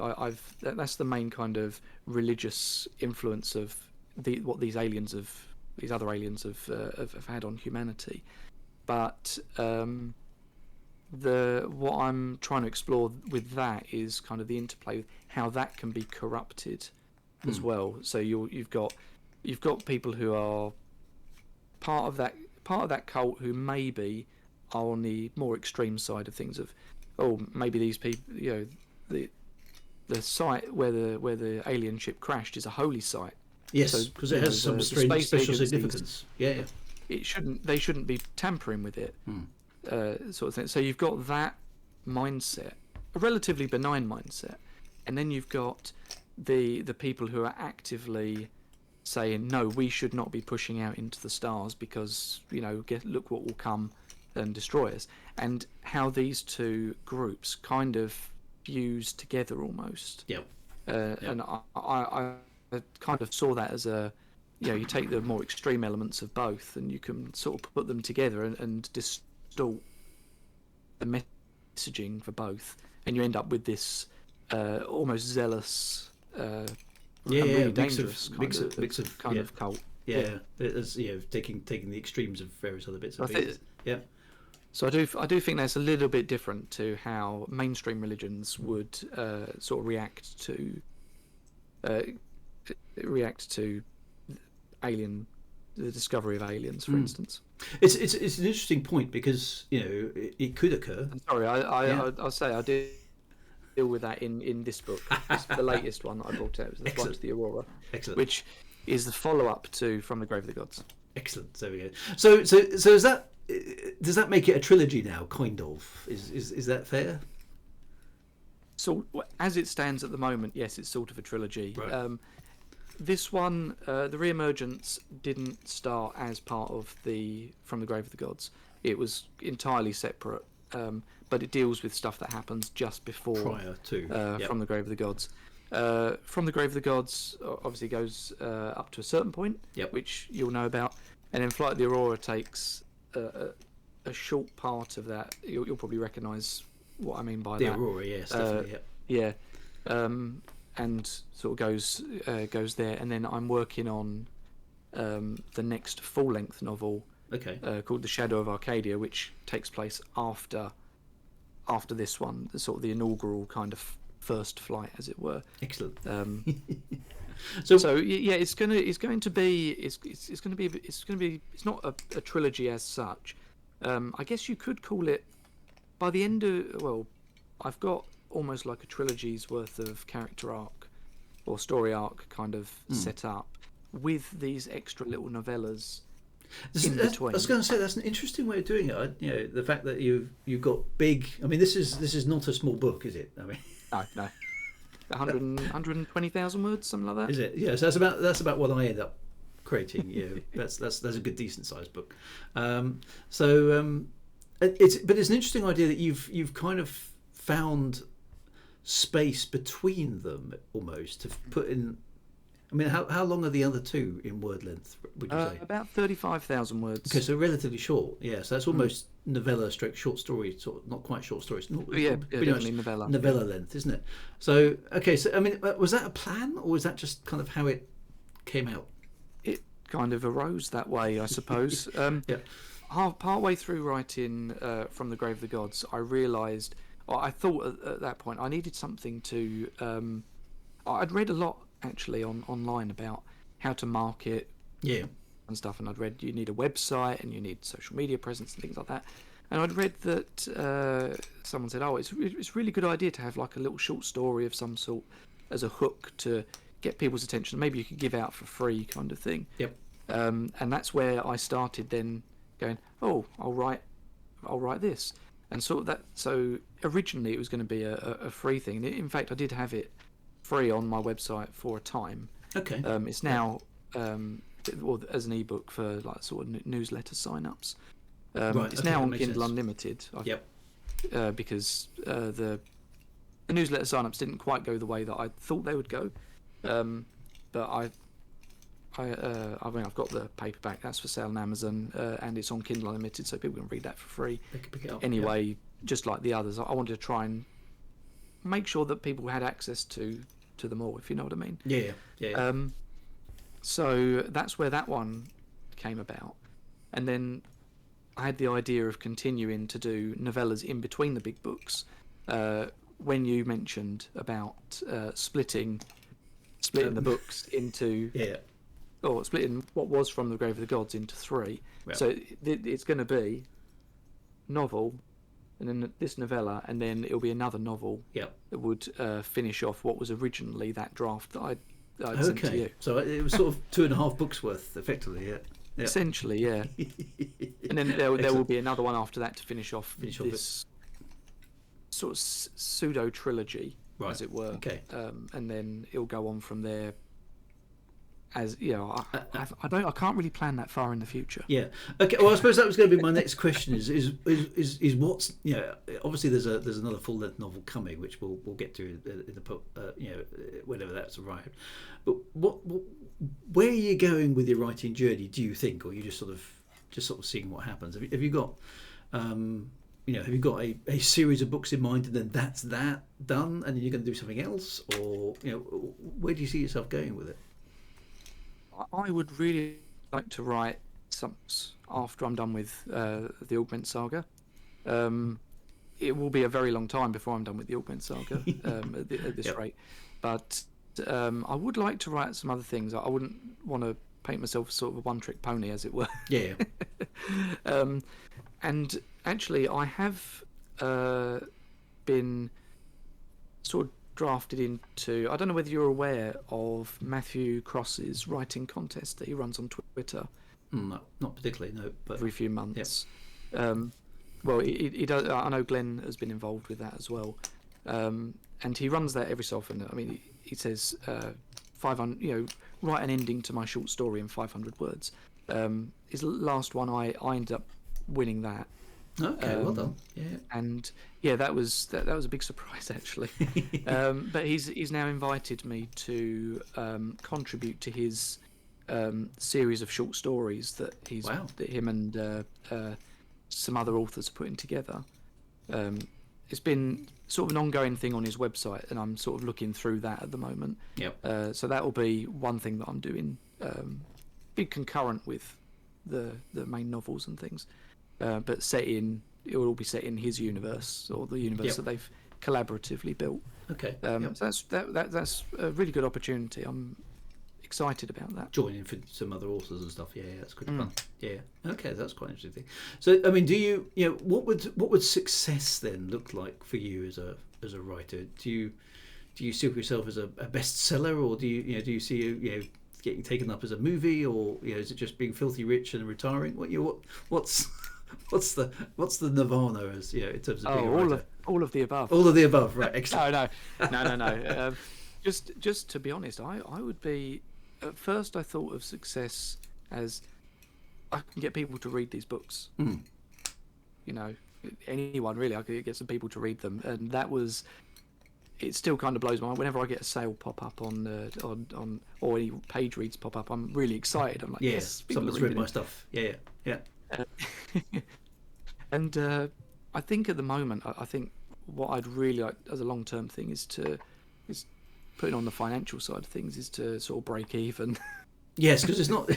that's the main kind of religious influence of what these other aliens have had on humanity. But what I'm trying to explore with that is kind of the interplay with how that can be corrupted as well. So you've got people who are part of that cult who maybe are on the more extreme side of things of, maybe these people, the site where the alien ship crashed is a holy site. Yes, because it has some strange special significance. Yeah. They shouldn't be tampering with it, sort of thing. So you've got that mindset, a relatively benign mindset, and then you've got the people who are actively saying, no, we should not be pushing out into the stars because look what will come and destroy us, and how these two groups kind of fuse together almost. And I kind of saw that as you take the more extreme elements of both and you can sort of put them together and distort the messaging for both, and you end up with this almost zealous really dangerous mix of cult. It's taking the extremes of various other bits and pieces. So I do think that's a little bit different to how mainstream religions would sort of react to the discovery of aliens, for instance. It's an interesting point because it could occur. I'm sorry, I'll say I did deal with that in this book. It's the latest one that I brought out was the Flight to the Aurora, which is the follow-up to From the Grave of the Gods. Excellent. There we go. So is that? Does that make it a trilogy now? Kind of. Is that fair? So as it stands at the moment, yes, it's sort of a trilogy. Right. This one, the Re-Emergence, didn't start as part of the From the Grave of the Gods. It was entirely separate, but it deals with stuff that happens just before prior to From the Grave of the Gods. From the Grave of the Gods obviously goes up to a certain point, which you'll know about, and then Flight of the Aurora takes a short part of that. You'll probably recognise what I mean by the that. Aurora, yes, definitely. And sort of goes there, and then I'm working on the next full-length novel, called The Shadow of Arcadia, which takes place after this one, sort of the inaugural kind of first flight, as it were. Excellent. So it's going to be it's not a trilogy as such. I guess you could call it, by the end of, I've got almost like a trilogy's worth of character arc or story arc kind of set up with these extra little novellas in between. I was going to say that's an interesting way of doing it. You know, the fact that you've got big. I mean, this is not a small book, is it? I mean, no. 120,000 words, something like that. Is it? Yeah, so that's about what I end up creating. Yeah, that's a good decent sized book. It's an interesting idea that you've kind of found space between them almost to put in. I mean, how long are the other two in word length, would you say? About 35,000 words. Okay, so relatively short. Yeah, so that's almost novella stroke short story, sort of, not quite short stories. Definitely novella. Novella length, isn't it? So, okay, so I mean, was that a plan, or was that just kind of how it came out? It kind of arose that way, I suppose. Yeah. Partway through writing From the Grave of the Gods, I realised, I thought at that point, I needed something to... I'd read a lot, actually, online about how to market and stuff, and I'd read you need a website and you need social media presence and things like that, and I'd read that someone said, it's a really good idea to have like a little short story of some sort as a hook to get people's attention, maybe you could give out for free kind of thing. Yep. And that's where I started then going, I'll write this, and sort of that. So originally it was going to be a free thing. In fact, I did have it free on my website for a time. Okay. It's now as an ebook for like sort of newsletter sign-ups. It's now on Kindle Unlimited. Because the newsletter sign-ups didn't quite go the way that I thought they would go. But I mean, I've got the paperback. That's for sale on Amazon, and it's on Kindle Unlimited, so people can read that for free. They can pick it up. Anyway, just like the others, I wanted to try and make sure that people had access to them all, if you know what I mean. Yeah. So that's where that one came about, and then I had the idea of continuing to do novellas in between the big books. When you mentioned about splitting the books into or splitting what was From the Grave of the Gods into three. Yep. So it's going to be novel, and then this novella, and then it'll be another novel that would finish off what was originally that draft that I'd sent to you. So it was sort of 2.5 books worth, effectively, yeah. Essentially, yeah. And then there will be another one after that to finish off this sort of pseudo trilogy, as it were. Okay. And then it'll go on from there. As you know, I can't really plan that far in the future. Yeah. Okay. Well, I suppose that was going to be my next question. Is what's, you know, obviously there's another full length novel coming, which we'll get to in the you know, whenever that's arrived. But where are you going with your writing journey? Do you think, or are you just sort of seeing what happens? Have you got you know, have you got a series of books in mind, and then that's that done, and then you're going to do something else, or you know, where do you see yourself going with it? I would really like to write some after I'm done with the Augment Saga. It will be a very long time before I'm done with the Augment Saga at this rate. But I would like to write some other things. I wouldn't want to paint myself as sort of a one-trick pony, as it were. Yeah. And actually, I have been sort of drafted into, I don't know whether you're aware of Matthew Cross's writing contest that he runs on Twitter. No, not particularly, no. But every few months. Well, he does. I know Glenn has been involved with that as well, and he runs that every so often. I mean, he says 500. You know, write an ending to my short story in 500 words. His last one, I ended up winning that. Okay, well done. Yeah. And yeah, that was a big surprise actually. But he's now invited me to contribute to his series of short stories that that him and some other authors are putting together. It's been sort of an ongoing thing on his website, and I'm sort of looking through that at the moment. Yep. So that will be one thing that I'm doing, be concurrent with the main novels and things. But it will all be set in his universe, or the universe that they've collaboratively built. Okay. So that's a really good opportunity. I'm excited about that. Joining for some other authors and stuff. Yeah, that's good fun. Yeah. Okay, that's quite an interesting thing. So, I mean, do you know what would success then look like for you as as a writer? Do you see yourself as a bestseller, or do you see getting taken up as a movie, or is it just being filthy rich and retiring? What's what's the nirvana as in terms of being a writer? All of the above. All of the above, right? Excellent. No. Just to be honest, I would be. At first, I thought of success as I can get people to read these books. Mm. Anyone really, I could get some people to read them, and that was. It still kind of blows my mind whenever I get a sale pop up on or any page reads pop up. I'm really excited. I'm like, yes, someone's read my stuff. Yeah. And I think at the moment, I think what I'd really like as a long-term thing is putting on the financial side of things is to sort of break even. Yes, because it's not.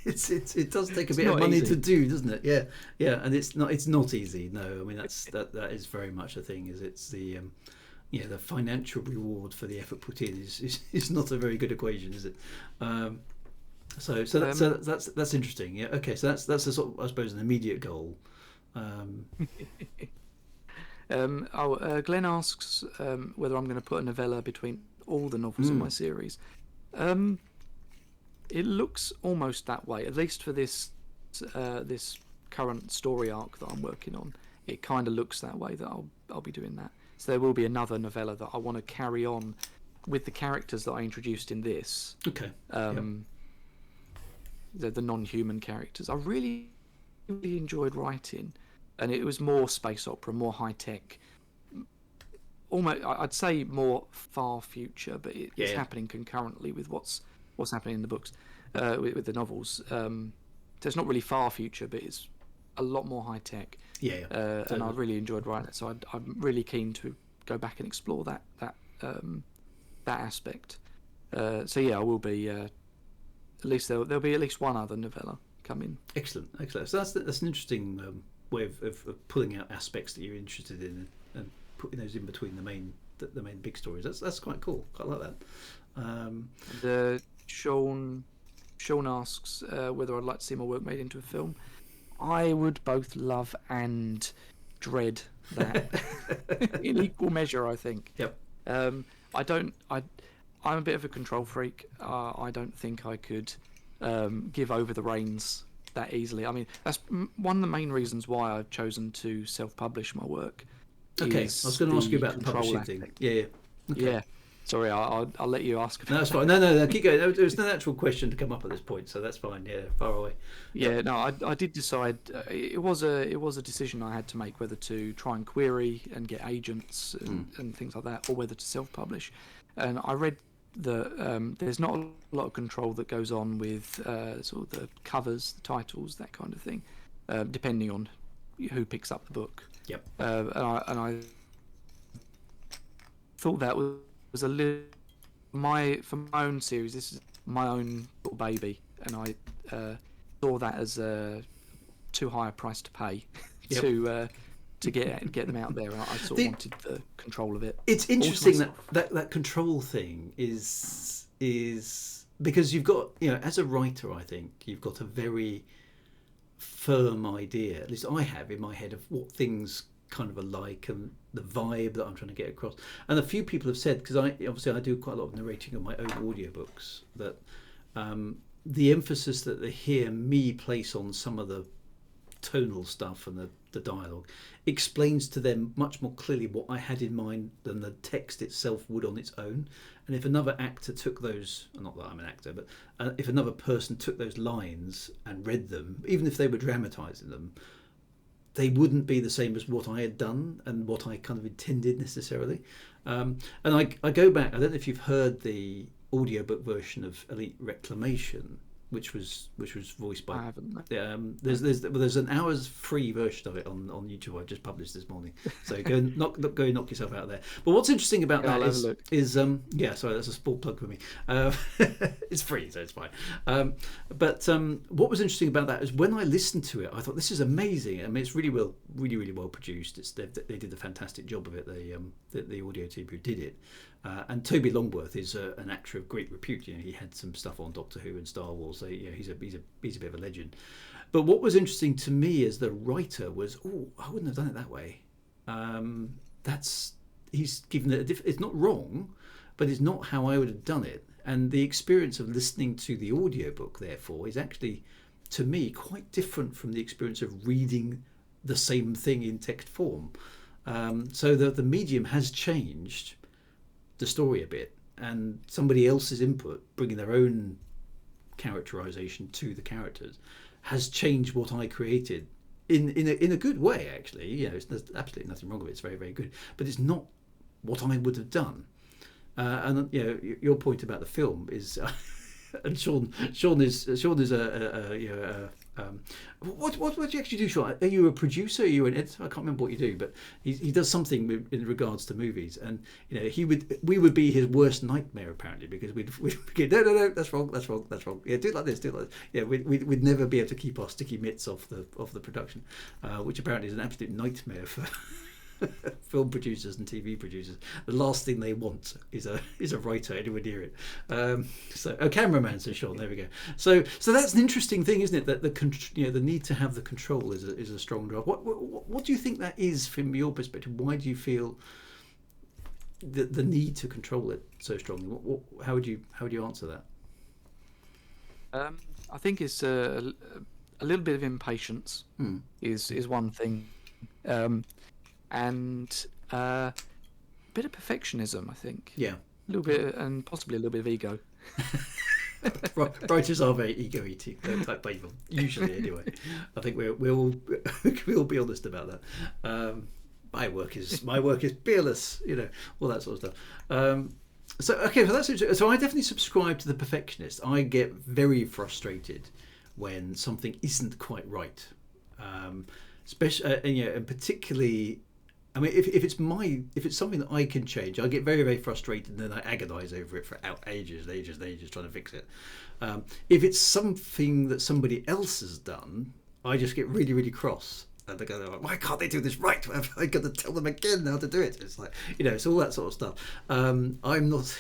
It does take a bit of money easy to do, doesn't it? Yeah, and it's not easy. No, I mean that is very much a thing. It's the the financial reward for the effort put in is not a very good equation, is it? So that's interesting. Yeah. Okay. So that's a sort of, I suppose, an immediate goal. Glenn asks whether I'm going to put a novella between all the novels in my series. It looks almost that way, at least for this current story arc that I'm working on. It kind of looks that way that I'll be doing that. So there will be another novella that I want to carry on with the characters that I introduced in this. Okay. The non-human characters. I really, really enjoyed writing, and it was more space opera, more high tech. Almost, I'd say more far future, but it's happening concurrently with what's happening in the books, with the novels. So it's not really far future, but it's a lot more high tech. And I really enjoyed writing it, so I'm really keen to go back and explore that aspect. So I will be. At least there'll be at least one other novella coming. Excellent. So that's an interesting way of pulling out aspects that you're interested in and putting those in between the main big stories. That's quite cool. Quite like that. Sean asks whether I'd like to see my work made into a film. I would both love and dread that in equal measure, I think. Yep. I'm a bit of a control freak. I don't think I could give over the reins that easily. I mean, that's one of the main reasons why I've chosen to self-publish my work. Okay, I was going to ask you about the publishing thing. Yeah. Okay. Yeah. Sorry, I'll let you ask. No, that's fine. No, keep going. There was no natural question to come up at this point, so that's fine. Yeah, far away. Yeah, no, I did decide. It was a decision I had to make whether to try and query and get agents and things like that, or whether to self-publish. And I read that there's not a lot of control that goes on with sort of the covers, the titles, that kind of thing, depending on who picks up the book. Yep. And I thought that was a little for my own series. This is my own little baby, and I saw that as too high a price to pay to get them out there. I sort of wanted the control of it. It's interesting that control thing is because you've got, as a writer, I think you've got a very firm idea, at least I have in my head, of what things kind of are like and the vibe that I'm trying to get across. And a few people have said, because I do quite a lot of narrating on my own audiobooks, that the emphasis that they hear me place on some of the tonal stuff and the dialogue explains to them much more clearly what I had in mind than the text itself would on its own. And if another actor took those, not that I'm an actor, but if another person took those lines and read them, even if they were dramatising them, they wouldn't be the same as what I had done and what I kind of intended necessarily. And I go back, I don't know if you've heard the audiobook version of Elite Reclamation, which was voiced by. I haven't. There's an hour's free version of it on YouTube. I just published this morning, so go knock yourself out there. But what's interesting about that is sorry, that's a small plug for me. It's free, so it's fine. But what was interesting about that is when I listened to it, I thought, this is amazing. I mean, it's really well produced. They did a fantastic job of it. The audio team who did it. And Toby Longworth is an actor of great repute. He had some stuff on Doctor Who and Star Wars. So he's a bit of a legend. But what was interesting to me as the writer was, I wouldn't have done it that way. he's given it it's not wrong, but it's not how I would have done it. And the experience of listening to the audiobook, therefore, is actually, to me, quite different from the experience of reading the same thing in text form. So the medium has changed the story a bit, and somebody else's input, bringing their own characterization to the characters, has changed what I created in a good way. Actually, there's absolutely nothing wrong with it. It's very, very good, but it's not what I would have done. And your point about the film is, and Sean is what do you actually do, Sean? Are you a producer? Are you an editor? I can't remember what you do, but he does something in regards to movies, and we would be his worst nightmare apparently, because we'd go, no, that's wrong, yeah, do it like this, yeah, we'd never be able to keep our sticky mitts off the production, which apparently is an absolute nightmare for film producers and TV producers. The last thing they want is a writer anywhere near it. So a cameraman, says Sean. There we go. So that's an interesting thing, isn't it? That the need to have the control is a strong drive. What do you think that is from your perspective? Why do you feel the need to control it so strongly? How would you answer that? I think it's a little bit of impatience is one thing. And a bit of perfectionism, I think. Yeah. A little bit, and possibly a little bit of ego. Writers are very ego-eating type people, usually anyway. I think we'll be honest about that. My work is peerless, all that sort of stuff. So I definitely subscribe to the perfectionist. I get very frustrated when something isn't quite right, especially and particularly. I mean, if it's something that I can change, I get very, very frustrated, and then I agonise over it for ages trying to fix it. If it's something that somebody else has done, I just get really, really cross. And they go, why can't they do this right? I got to tell them again how to do it. It's like, it's all that sort of stuff. I'm not,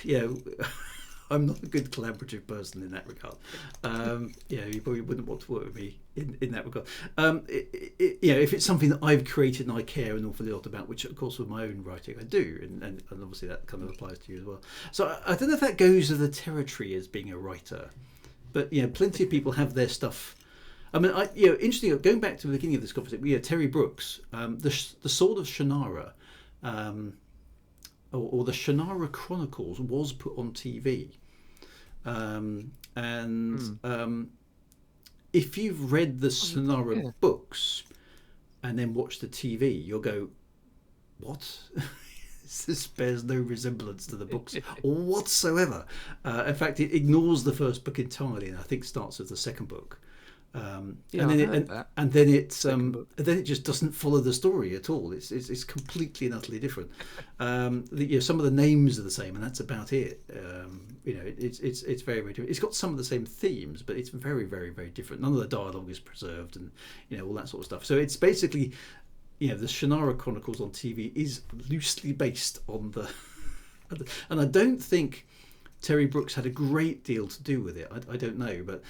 I'm not a good collaborative person in that regard. You probably wouldn't want to work with me in that regard. If it's something that I've created and I care an awful lot about, which of course with my own writing I do, and obviously that kind of applies to you as well. So I don't know if that goes with the territory as being a writer, but plenty of people have their stuff. I mean, interesting. Going back to the beginning of this conversation, Terry Brooks, the Sword of Shannara. Or the Shannara Chronicles was put on TV, if you've read the Shannara books and then watched the TV, you'll go, "What? This bears no resemblance to the books whatsoever." In fact, it ignores the first book entirely, and I think starts with the second book. And then it just doesn't follow the story at all. It's completely and utterly different. Some of the names are the same, and that's about it. It's very, very different. It's got some of the same themes, but it's very, very, very different. None of the dialogue is preserved, and all that sort of stuff. So it's basically, the Shannara Chronicles on TV is loosely based on the, and I don't think Terry Brooks had a great deal to do with it. I don't know, but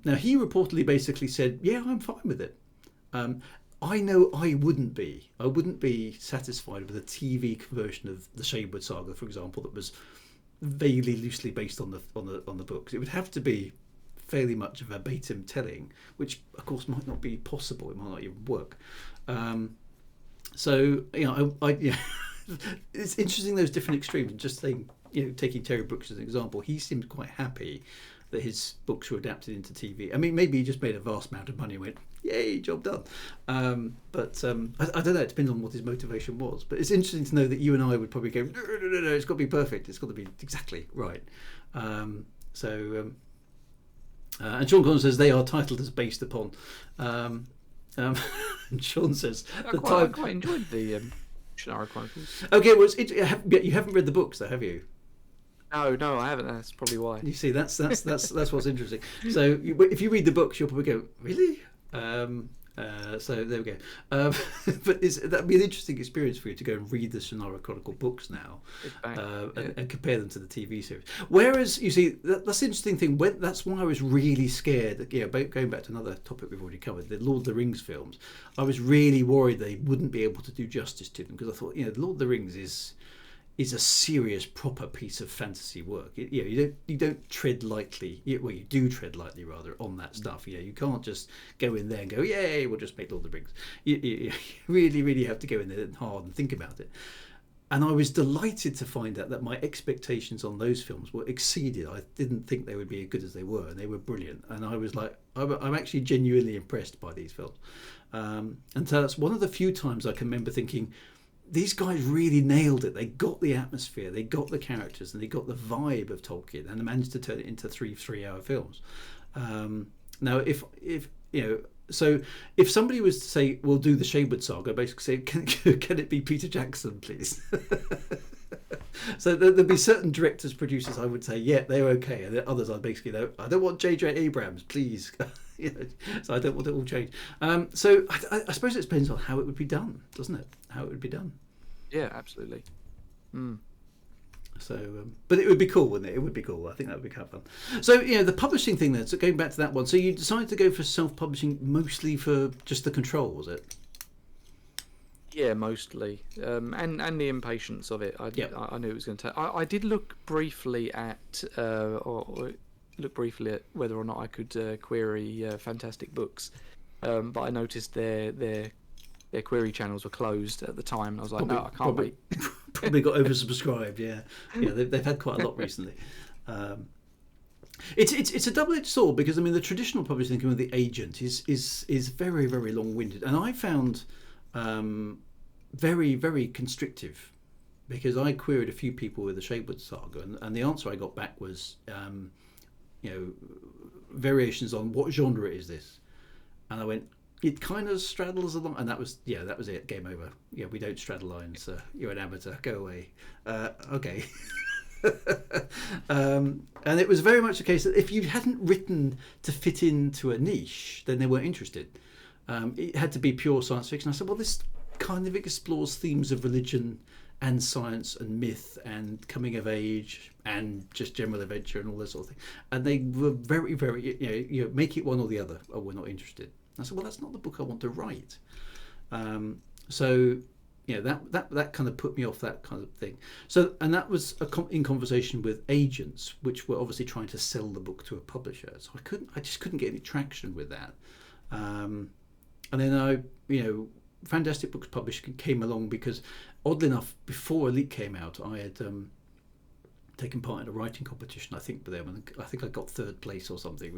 now he reportedly basically said, "Yeah, I'm fine with it." I know I wouldn't be. I wouldn't be satisfied with a TV conversion of the Shadewood Saga, for example, that was vaguely loosely based on the books. It would have to be fairly much verbatim telling, which of course might not be possible. It might not even work. It's interesting, those different extremes. Just saying. Taking Terry Brooks as an example, he seemed quite happy that his books were adapted into TV. I mean, maybe he just made a vast amount of money and went, "Yay, job done." But I don't know. It depends on what his motivation was. But it's interesting to know that you and I would probably go, "No, it's got to be perfect. It's got to be exactly right." And Sean Connor says they are titled as based upon. And Sean says I quite enjoyed the Shannara Chronicles. Okay, well, you haven't read the books, though, have you? No, I haven't. That's probably why. You see, that's what's interesting. So if you read the books, you'll probably go, "Really?" So there we go. But that'd be an interesting experience for you to go and read the Shannara Chronicle books now, and compare them to the TV series. Whereas you see, that's the interesting thing. That's why I was really scared. That, going back to another topic we've already covered, the Lord of the Rings films. I was really worried they wouldn't be able to do justice to them, because I thought, the Lord of the Rings is a serious, proper piece of fantasy work. You don't tread lightly. Well, you do tread lightly rather on that stuff. You can't just go in there and go, yay, we'll just make Lord of the Rings. You really, really have to go in there and hard and think about it. And I was delighted to find out that my expectations on those films were exceeded. I didn't think they would be as good as they were, and they were brilliant. And I was like, I'm actually genuinely impressed by these films. And so that's one of the few times I can remember thinking, these guys really nailed it. They got the atmosphere, they got the characters, and they got the vibe of Tolkien, and they managed to turn it into three-hour films. Now, if somebody was to say, "We'll do the Shayward Saga," basically say, "Can it be Peter Jackson, please?" So there'd be certain directors, producers, I would say, "Yeah, they're okay," and others, I'd basically go, "I don't want J.J. Abrams, please." So I don't want it all changed. So I suppose it depends on how it would be done, doesn't it? How it would be done. Yeah, absolutely. So, but it would be cool, wouldn't it? It would be cool. I think that would be kind of fun. So, the publishing thing then. So going back to that one. So you decided to go for self-publishing mostly for just the control, was it? Yeah, mostly, and the impatience of it. I knew it was going to take. I did look briefly at whether or not I could query Fantastic Books, but I noticed their query channels were closed at the time. I was like, no, I can't wait. Probably got oversubscribed. Yeah, they've had quite a lot recently. It's a double-edged sword, because the traditional publishing with the agent is very, very long-winded, and I found very, very constrictive, because I queried a few people with the Shayward Saga, and the answer I got back was variations on what genre is this, and I went, it kind of straddles along, and that was it, game over. We don't straddle lines. You're an amateur, go away. Okay. And it was very much the case that if you hadn't written to fit into a niche, then they weren't interested. It had to be pure science fiction. I said, well, this kind of explores themes of religion and science and myth and coming of age and just general adventure and all this sort of thing. And they were very, very, make it one or the other, or we're not interested. I said, well, that's not the book I want to write. So that kind of put me off that kind of thing. So, and that was in conversation with agents, which were obviously trying to sell the book to a publisher. So I just couldn't get any traction with that. And then Fantastic Books Publishing came along, because oddly enough, before Elite came out, I had taken part in a writing competition, I think, with them, and I think I got third place or something,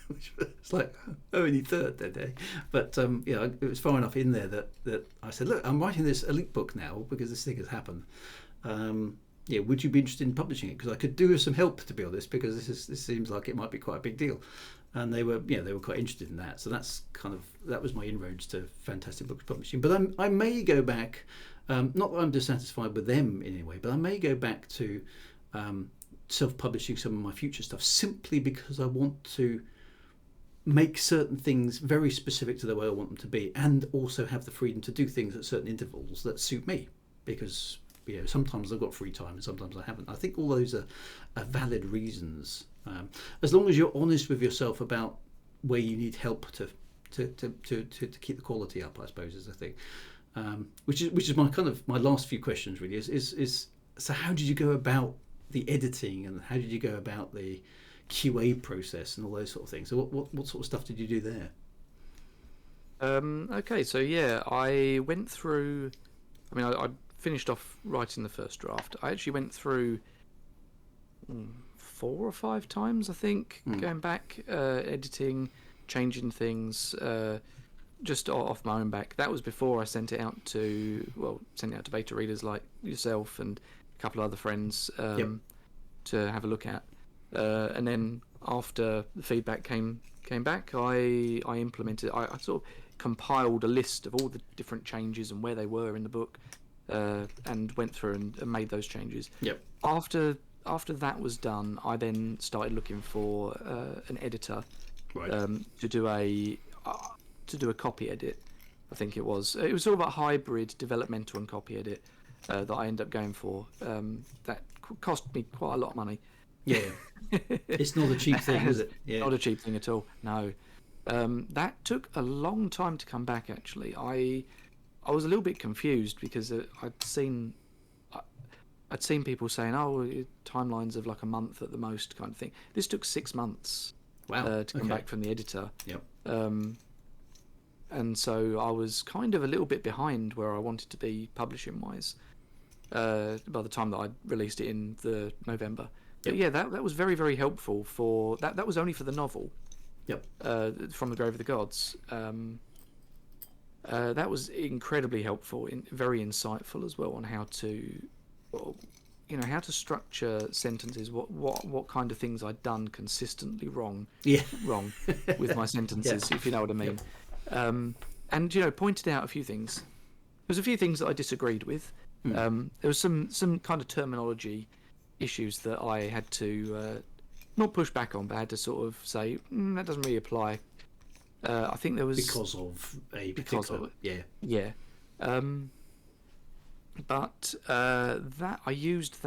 which was like only third that day. But it was far enough in there that I said, look, I'm writing this Elite book now because this thing has happened. Would you be interested in publishing it? Because I could do with some help, to be honest, because this seems like it might be quite a big deal. And they were quite interested in that. So that was my inroads to Fantastic Books Publishing. But I may go back, not that I'm dissatisfied with them in any way, but I may go back to self-publishing some of my future stuff, simply because I want to make certain things very specific to the way I want them to be, and also have the freedom to do things at certain intervals that suit me, because sometimes I've got free time and sometimes I haven't. I think all those are valid reasons, as long as you're honest with yourself about where you need help to keep the quality up, I suppose, is the thing. Which is my last few questions really is so how did you go about the editing, and how did you go about the QA process and all those sort of things? So what sort of stuff did you do there? Okay, so I went through. I finished off writing the first draft. I actually went through 4 or 5 times, I think, going back, editing, changing things, just off my own back. That was before I sent it out to beta readers like yourself and a couple of other friends to have a look at. And then after the feedback came back, I implemented. I sort of compiled a list of all the different changes and where they were in the book, and went through and made those changes. Yep. After that was done, I then started looking for an editor, right, to to do a copy edit. I think it was. It was sort of a hybrid developmental and copy edit that I ended up going for. That cost me quite a lot of money. Yeah, it's not a cheap thing, is it? Yeah, not a cheap thing at all. No, that took a long time to come back. Actually, I was a little bit confused because I'd seen people saying, "Oh, timelines of like a month at the most," kind of thing. This took 6 months. Wow. To come back from the editor. Yep. And so I was kind of a little bit behind where I wanted to be publishing wise by the time that I released it in the November. But yeah, that was very, very helpful for that. That was only for the novel. Yep. From the Grave of the Gods. That was incredibly helpful, very insightful as well on how to, how to structure sentences. What kind of things I'd done consistently wrong with my sentences, if you know what I mean. And pointed out a few things. There was a few things that I disagreed with. There was some kind of terminology issues that I had to not push back on, but I had to sort of say that doesn't really apply. I think there was because of a particular but that I used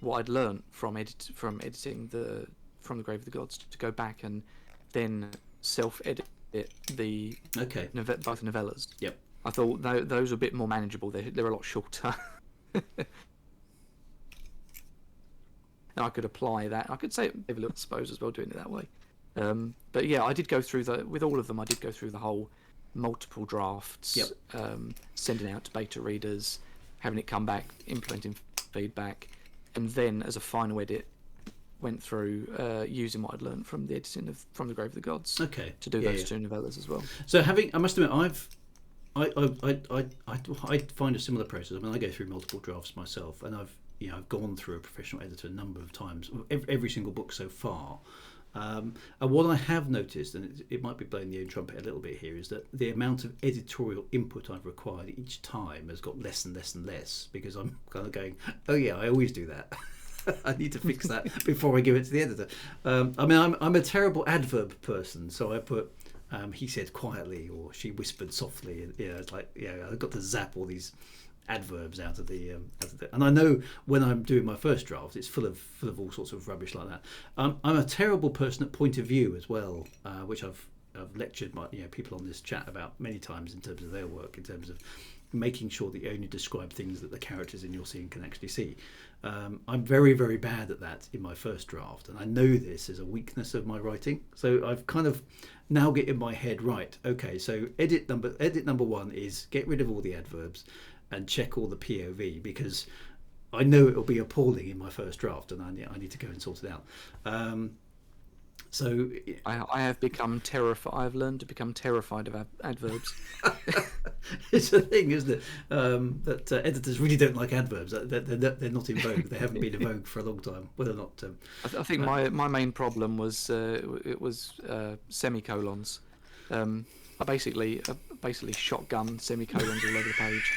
what I'd learned from editing from the Grave of the Gods to go back and then self-edit the both novellas. Yep. I thought those are a bit more manageable. They're a lot shorter. And I could apply that. I could say it a little, I suppose, as well, doing it that way. But yeah, I did go through with all of them. I did go through the whole multiple drafts, sending out to beta readers, having it come back, implementing feedback, and then as a final edit, went through using what I'd learned from the editing from the Grave of the Gods. To do those two novellas as well. So I must admit, I find a similar process. I mean, I go through multiple drafts myself, and I've gone through a professional editor a number of times, every single book so far. And what I have noticed, and it might be blowing the own trumpet a little bit here, is that the amount of editorial input I've required each time has got less and less and less, because I'm kind of going, oh yeah, I always do that. I need to fix that before I give it to the editor. I mean, I'm a terrible adverb person, so I put he said quietly or she whispered softly, and it's like I've got to zap all these adverbs out of the and I know when I'm doing my first draft it's full of all sorts of rubbish like that. I'm a terrible person at point of view as well, which I've lectured people on this chat about many times in terms of their work, in terms of making sure that you only describe things that the characters in your scene can actually see. I'm very, very bad at that in my first draft, and I know this is a weakness of my writing, so I've kind of now get in my head, right, okay, so edit number one is get rid of all the adverbs and check all the POV, because I know it'll be appalling in my first draft, and I need to go and sort it out. So I have become terrified. I've learned to become terrified of adverbs. It's a thing, isn't it? That editors really don't like adverbs. They're not in vogue. They haven't been in vogue for a long time. Whether or not. I think my main problem was it was semicolons. I basically shotgun semicolons all over the page.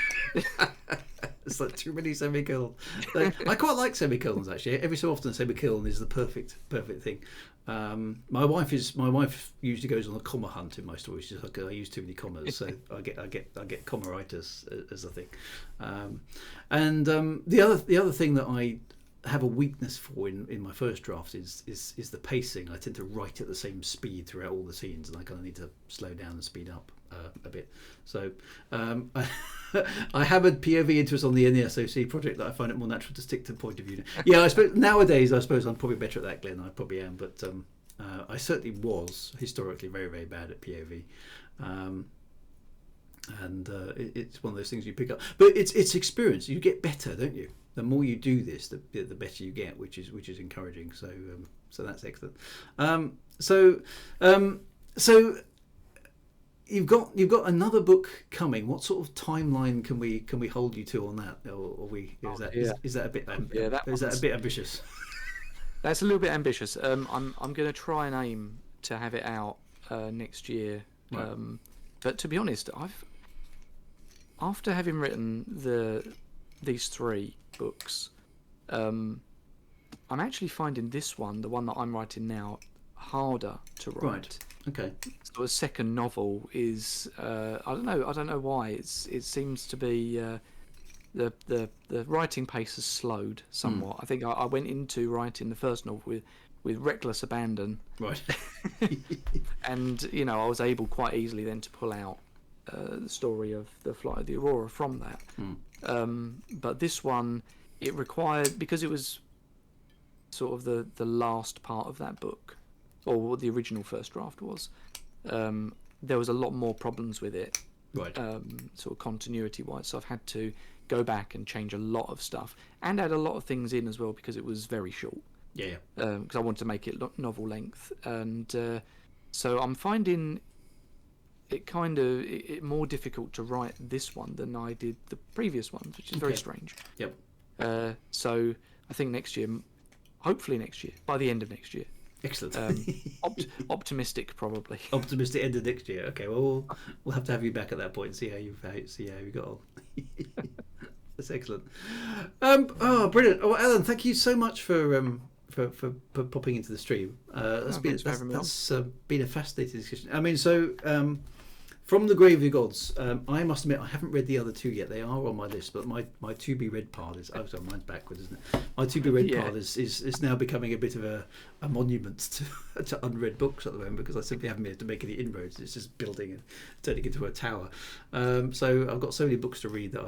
It's like too many semicolons. I quite like semicolons actually. Every so often, a semicolon is the perfect thing. My wife usually goes on a comma hunt in my stories. She's like, I use too many commas, so I get commaitis as a thing. And the other thing that I have a weakness for in my first draft is the pacing. I tend to write at the same speed throughout all the scenes, and I kind of need to slow down and speed up a bit. So I hammered POV into us on the NESOC project that I find it more natural to stick to point of view. Yeah, I suppose nowadays I'm probably better at that, Glenn. I probably am, but I certainly was historically very, very bad at POV. And it's one of those things you pick up, but it's experience. You get better, don't you? The more you do this, the better you get, which is encouraging. So that's excellent. So you've got another book coming. What sort of timeline can we hold you to on that? Or is that a bit a bit ambitious? That's a little bit ambitious. I'm going to try and aim to have it out next year. Right. But to be honest, after having written these 3 books, I'm actually finding this one, the one that I'm writing now, harder to write. Right. Okay. So a second novel is I don't know why it seems to be the writing pace has slowed somewhat. I think I went into writing the first novel with reckless abandon, Right. and I was able quite easily then to pull out the story of the Flight of the Aurora from that. But this one, it required, because it was sort of the last part of that book, or what the original first draft was. There was a lot more problems with it, Right. sort of continuity-wise. So I've had to go back and change a lot of stuff and add a lot of things in as well, because it was very short. Yeah. Because I wanted to make it novel length, and so I'm finding it it more difficult to write this one than I did the previous ones, which is very strange. Yep. So I think next year, hopefully next year, by the end of next year. Excellent. Optimistic, probably. Optimistic end of next year. Okay. Well, we'll have to have you back at that point and see how you got on. That's excellent. Brilliant. Oh, Alan, thank you so much for popping into the stream. That's been a fascinating discussion. I mean, so from the Grave of the Gods, I must admit I haven't read the other two yet. They are on my list, but my to be read pile is mine's backwards, isn't it? My to be read pile is now becoming a bit of a monument to unread books at the moment, because I simply haven't been able to make any inroads. It's just building and turning into a tower. So I've got so many books to read that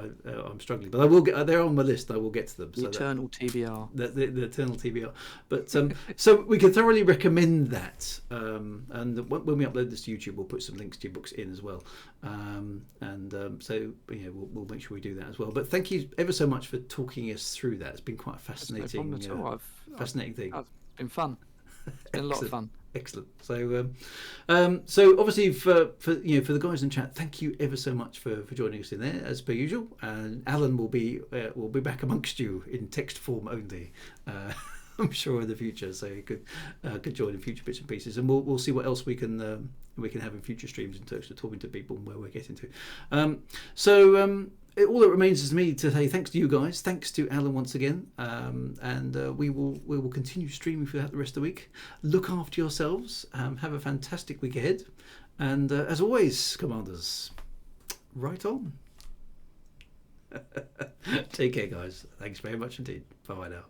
I'm struggling, but I will get. They're on my list. I will get to them. The eternal TBR. The eternal TBR. But so we can thoroughly recommend that. And when we upload this to YouTube, we'll put some links to your books in as well. So we'll make sure we do that as well. But thank you ever so much for talking us through that. It's been quite a fascinating, fascinating thing. It's been fun. It's been a lot of fun. Excellent. So, so obviously for the guys in chat, thank you ever so much for joining us in there as per usual. And Alan will be back amongst you in text form only. I'm sure in the future, so you could join in future bits and pieces, and we'll see what else we can have in future streams in terms of talking to people and where we're getting to. All that remains is me to say thanks to you guys, thanks to Alan once again, and we will continue streaming throughout the rest of the week. Look after yourselves, have a fantastic week ahead, and as always, Commanders, right on. Take care, guys. Thanks very much indeed. Bye now.